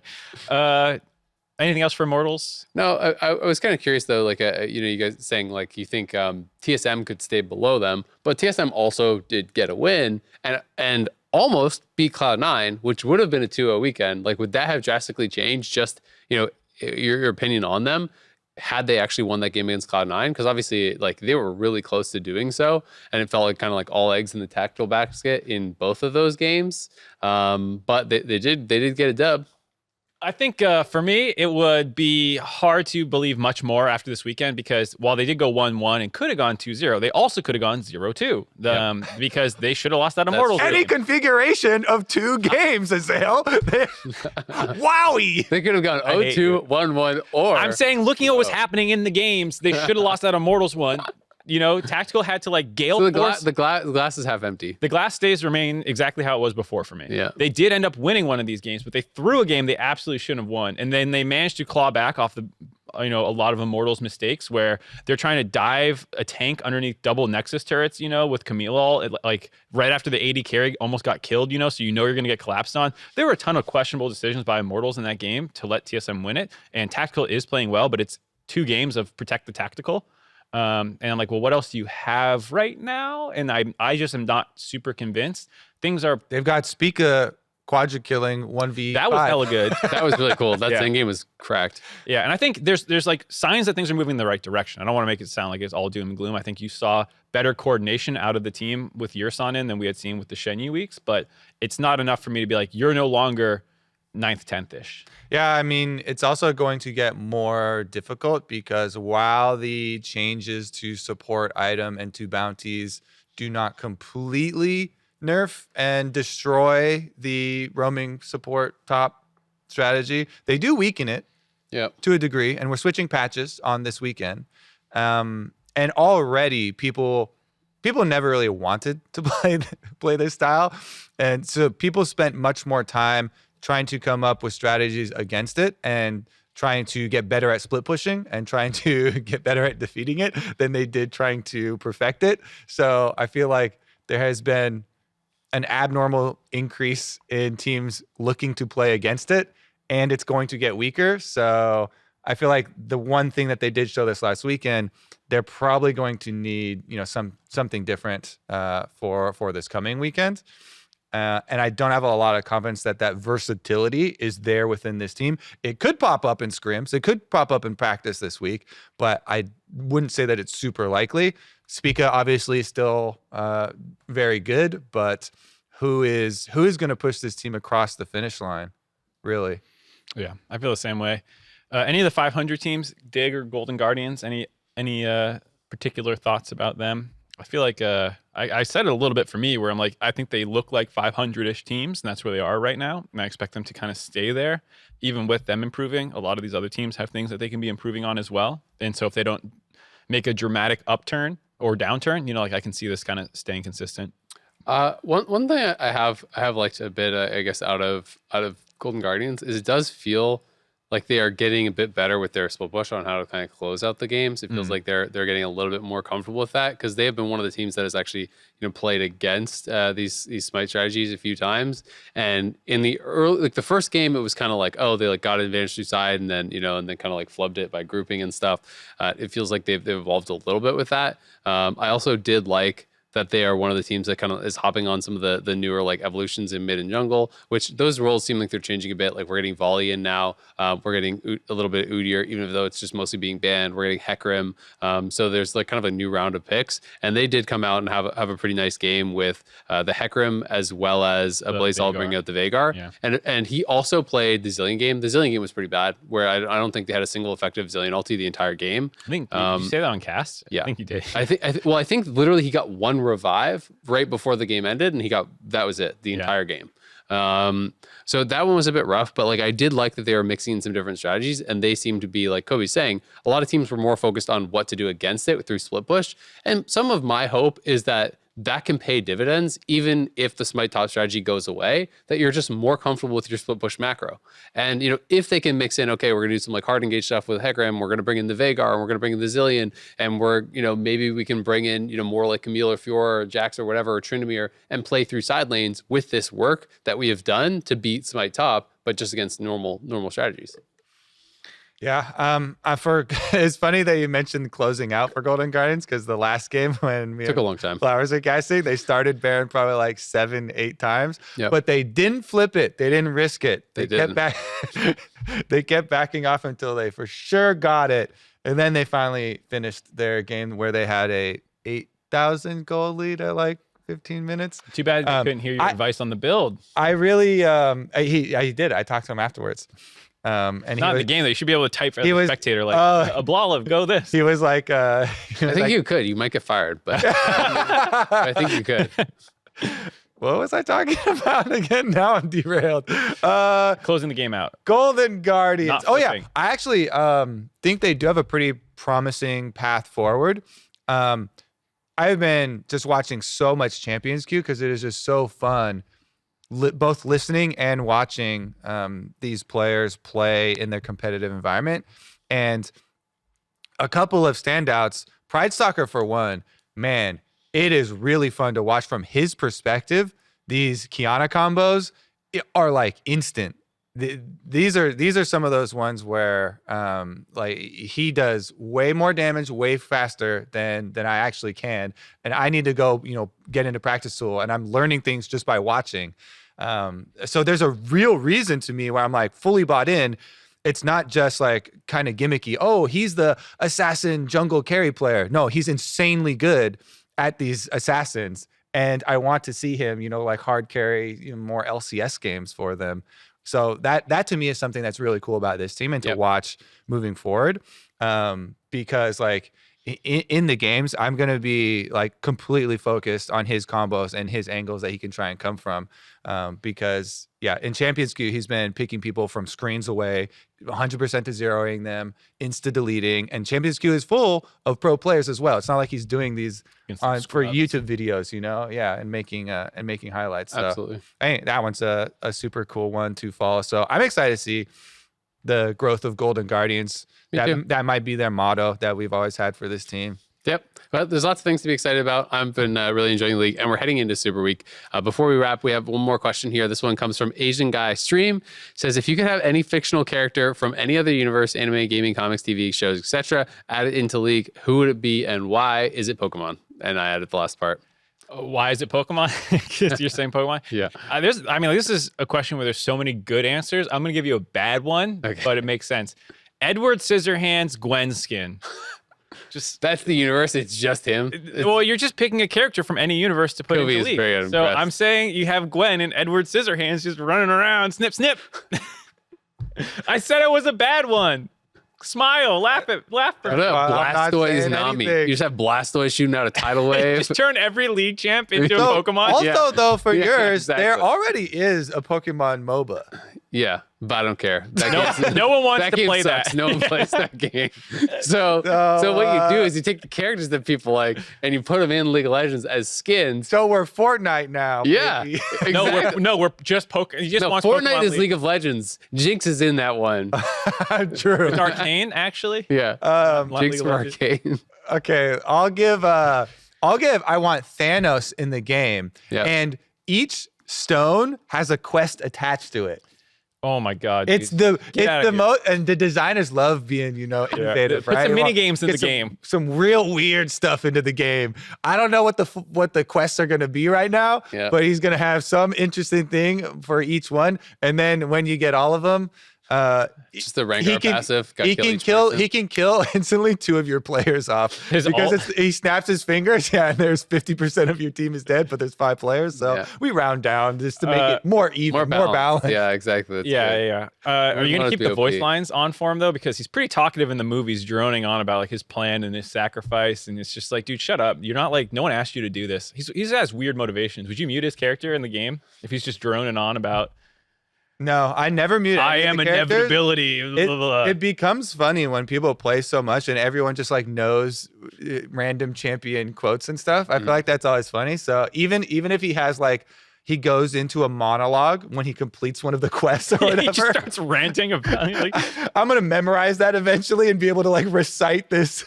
Anything else for Immortals? No, I was kind of curious though, like you guys saying like you think TSM could stay below them, but TSM also did get a win and almost beat Cloud9, which would have been a 2-0 weekend. Like, would that have drastically changed? Just your opinion on them had they actually won that game against Cloud9? Because obviously, like they were really close to doing so, and it felt like kind of like all eggs in the tactical basket in both of those games. But they did get a dub. I think for me, it would be hard to believe much more after this weekend because while they did go 1-1 and could have gone 2-0, they also could have gone 0-2 because they should have lost that Immortals Any game. configuration of 2 games, Azael. Wowie! They could have gone 0-2, 1-1, or I'm saying, looking at what was happening in the games, they should have lost that Immortals one. Tactical had to like gale so force. the glass is half empty. The glass stays remain exactly how it was before for me. Yeah. They did end up winning one of these games, but they threw a game they absolutely shouldn't have won. And then they managed to claw back off a lot of Immortals mistakes where they're trying to dive a tank underneath double Nexus turrets, with Camille, like right after the AD carry almost got killed, so you're going to get collapsed on. There were a ton of questionable decisions by Immortals in that game to let TSM win it. And Tactical is playing well, but it's 2 games of protect the tactical. And I'm like, well, what else do you have right now? And I just am not super convinced. They've got Spica quadra killing 1v5. That was hella good. That was really cool. That end game was cracked. Yeah, and I think there's like signs that things are moving in the right direction. I don't want to make it sound like it's all doom and gloom. I think you saw better coordination out of the team with Yerson in than we had seen with the Shenyu weeks, but it's not enough for me to be like, you're no longer 9th, 10th-ish. Yeah, I mean, it's also going to get more difficult because while the changes to support item and to bounties do not completely nerf and destroy the roaming support top strategy, they do weaken it to a degree, and we're switching patches on this weekend. And already people never really wanted to play this style, and so people spent much more time trying to come up with strategies against it and trying to get better at split pushing and trying to get better at defeating it than they did trying to perfect it. So I feel like there has been an abnormal increase in teams looking to play against it, and it's going to get weaker. So I feel like the one thing that they did show this last weekend, they're probably going to need, something different for this coming weekend. And I don't have a lot of confidence that versatility is there within this team. It could pop up in scrims. It could pop up in practice this week, but I wouldn't say that it's super likely. Spica obviously is still very good, but who is going to push this team across the finish line, really? Yeah, I feel the same way. Any of the 500 teams, Dig or Golden Guardians, any particular thoughts about them? I feel like I said it a little bit for me where I'm like, I think they look like 500-ish teams, and that's where they are right now. And I expect them to kind of stay there. Even with them improving, a lot of these other teams have things that they can be improving on as well. And so if they don't make a dramatic upturn or downturn, I can see this kind of staying consistent. One thing I have liked a bit, I guess, out of Golden Guardians is it does feel like they are getting a bit better with their split push on how to kind of close out the games. It feels like they're getting a little bit more comfortable with that because they have been one of the teams that has actually played against these smite strategies a few times. And in the early, the first game, it was kind of like, oh, they got an advantage to side and then and then kind of flubbed it by grouping and stuff. It feels like they've evolved a little bit with that. I also did like that they are one of the teams that kind of is hopping on some of the newer like evolutions in mid and jungle, which those roles seem like they're changing a bit. Like we're getting Volley in now. We're getting a little bit of Udyr, even though it's just mostly being banned. We're getting Hecarim. So there's like kind of a new round of picks. And they did come out and have a pretty nice game with the Hecarim as well as Blazeall bringing out the Veigar. Yeah. And he also played the Zillion game. The Zillion game was pretty bad, where I don't think they had a single effective Zillion ulti the entire game. I think, did you say that on cast? Yeah. I think you did. I think literally he got one revive right before the game ended, and that was it the entire game. So that one was a bit rough, but like I did like that they were mixing in some different strategies, and they seem to be, like Kobe's saying, a lot of teams were more focused on what to do against it through split push. And some of my hope is that can pay dividends, even if the Smite top strategy goes away, that you're just more comfortable with your split push macro. And, if they can mix in, okay, we're going to do some like hard engage stuff with Hecarim, we're going to bring in the Veigar, and we're going to bring in the Zillion, and we're, maybe we can bring in, more like Camille or Fiora or Jax or whatever, or Tryndamere, and play through side lanes with this work that we have done to beat Smite top, but just against normal strategies. Yeah, it's funny that you mentioned closing out for Golden Guardians, because the last game when took a long time. Flowers are casting, they started Baron probably like 7-8 times, yep. But they didn't flip it. They didn't risk it. They didn't. They kept backing off until they for sure got it, and then they finally finished their game where they had a 8,000 gold lead at like 15 minutes. Too bad you couldn't hear your advice on the build. I really, he did. I talked to him afterwards. And not in the game, though. You should be able to type as a spectator, like, Ablalev, go this. He was like, I think you could. You might get fired, but I think you could. What was I talking about again? Now I'm derailed. Closing the game out. Golden Guardians. Not yeah. flipping. I actually think they do have a pretty promising path forward. I've been just watching so much Champions Queue because it is just so fun. Both listening and watching these players play in their competitive environment. And a couple of standouts, Pride Stalker for one, man, it is really fun to watch from his perspective. These Kiana combos are like instant. These are some of those ones where like he does way more damage way faster than I actually can, and I need to go get into practice tool, and I'm learning things just by watching. So there's a real reason to me where I'm like fully bought in. It's not just like kind of gimmicky. Oh, he's the assassin jungle carry player. No, he's insanely good at these assassins, and I want to see him like hard carry more LCS games for them. So that to me is something that's really cool about this team and to watch moving forward. Because like in the games, I'm going to be like completely focused on his combos and his angles that he can try and come from. Because in Champions Queue, he's been picking people from screens away, 100% to zeroing them, insta deleting, and Champions Queue is full of pro players as well. It's not like he's doing these for YouTube videos, and making highlights. So absolutely, I think that one's a super cool one to follow. So I'm excited to see the growth of Golden Guardians. That might be their motto that we've always had for this team. Yep. But there's lots of things to be excited about. I've been really enjoying the league, and we're heading into Superweek. Before we wrap, we have one more question here. This one comes from Asian Guy Stream. It says, if you could have any fictional character from any other universe, anime, gaming, comics, TV shows, etc., added into league, who would it be and why? Is it Pokemon? And I added the last part. Why is it Pokemon? Because you're saying Pokemon? Yeah. This is a question where there's so many good answers. I'm going to give you a bad one, but it makes sense. Edward Scissorhands Gwen skin. That's the universe. It's just him. Well, you're just picking a character from any universe to put in the league. So I'm saying you have Gwen and Edward Scissorhands just running around, snip, snip. I said it was a bad one. Smile, laugh for Blastoise Nami. You just have Blastoise shooting out a tidal wave. Just turn every league champ into a Pokemon. Also, though, for yours, there already is a Pokemon MOBA. Yeah, but I don't care. No one wants to play that. No one plays that game. So what you do is you take the characters that people like and you put them in League of Legends as skins. So we're Fortnite now. Yeah. Exactly. We're just Pokemon. Fortnite is League of Legends. Jinx is in that one. True. It's Arcane, actually. Yeah. Jinx from Arcane. Okay, I'll give I want Thanos in the game. Yeah. And each stone has a quest attached to it. Oh my God. It's dude. the most, and the designers love being, innovative, Put right? some They mini want- games in get the game. Some real weird stuff into the game. I don't know what the quests are going to be right now, Yeah. but he's going to have some interesting thing for each one. And then when you get all of them, Just the Rengar passive. he can kill instantly 2 of your players off His because ult? he snaps his fingers. Yeah, and there's 50% of your team is dead, but there's 5 players. So Yeah. we round down just to make it more even, more balanced. Yeah, exactly. That's Yeah, good. yeah. Are you want gonna it keep to be the voice OP. lines on for him though? Because he's pretty talkative in the movies, droning on about like his plan and his sacrifice, and it's just like, dude, shut up. You're not like, no one asked you to do this. He has weird motivations. Would you mute his character in the game if he's just droning on about? No, I never muted. I any of am the characters. inevitability. blah, blah, blah. It becomes funny when people play so much and everyone just like knows random champion quotes and stuff. I feel like that's always funny. So even if he has like he goes into a monologue when he completes one of the quests or whatever, He just starts ranting about it, like, I'm gonna memorize that eventually and be able to like recite this.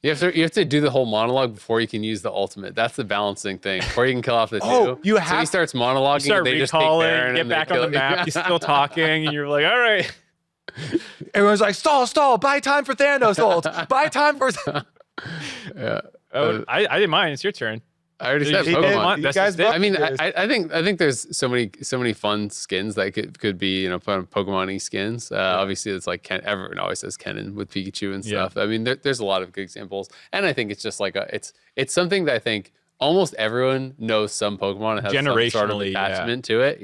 You have to do the whole monologue before you can use the ultimate. That's the balancing thing. Before you can kill off the 2. Oh, you So have- he starts monologuing. start they just take recalling, Baron get and they back on kill the map. He's still talking, and you're like, all right. Everyone's like, stall, buy time for Thanos ult, buy time for. Yeah. I didn't mind. It's your turn. I already said He did. Pokemon. You That's guys just it. both I mean, did. I think there's so many fun skins that could be Pokemon-y skins. Obviously, it's like everyone always says Kennen with Pikachu and Yeah. stuff. I mean, there's a lot of good examples, and I think it's just like it's something that I think almost everyone knows some Pokemon and has some sort of Generationally, yeah. attachment to it,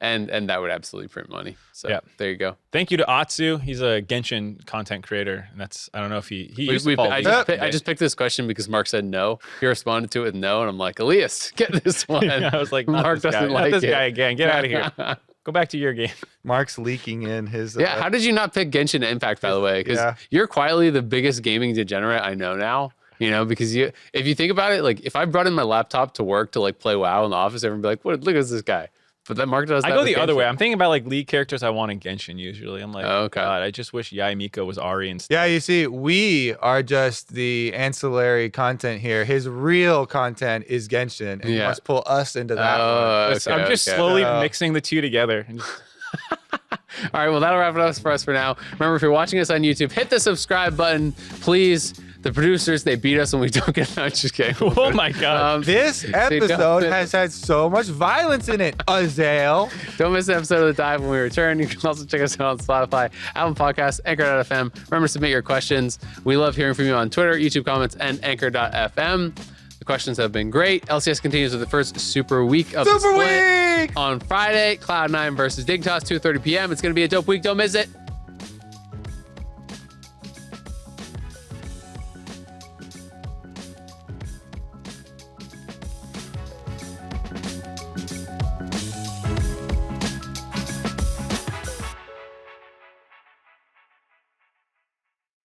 and that would absolutely print money. So Yeah. there you go. Thank you to Atsu. He's a Genshin content creator, and I don't know if he used to follow I these. just picked this question because Mark said no. He responded to it with no, and I'm like, Elias, get this one. I was like, Mark doesn't like this it. guy again. Get out of here. Go back to your game. Mark's leaking in his. Yeah, how did you not pick Genshin Impact, by the way? Because Yeah. you're quietly the biggest gaming degenerate I know now. Because if you think about it, like if I brought in my laptop to work to like play WoW in the office, everyone would be like, "What? Look at this guy." But then Mark does that. I go with the other way. Genshin. I'm thinking about like league characters I want in Genshin usually. I'm like, Oh, okay. God, I just wish Yai Miko was Ahri instead. Yeah, you see, we are just the ancillary content here. His real content is Genshin, and he Yeah. must pull us into that. one. Oh, I'm okay, just okay. slowly So- mixing the two together. And just- All right, well, that'll wrap it up for us for now. Remember, if you're watching us on YouTube, hit the subscribe button, please. The producers, they beat us when we don't get out. Just kidding. oh my God. This episode has had so much violence in it, Azael. Don't miss an episode of The Dive when we return. You can also check us out on Spotify, Apple Podcasts, Anchor.fm. Remember to submit your questions. We love hearing from you on Twitter, YouTube comments, and Anchor.fm. The questions have been great. LCS continues with the first Super Week of the split Superweek! on Friday. Cloud9 versus Dignitas, 2:30 p.m. It's going to be a dope week. Don't miss it.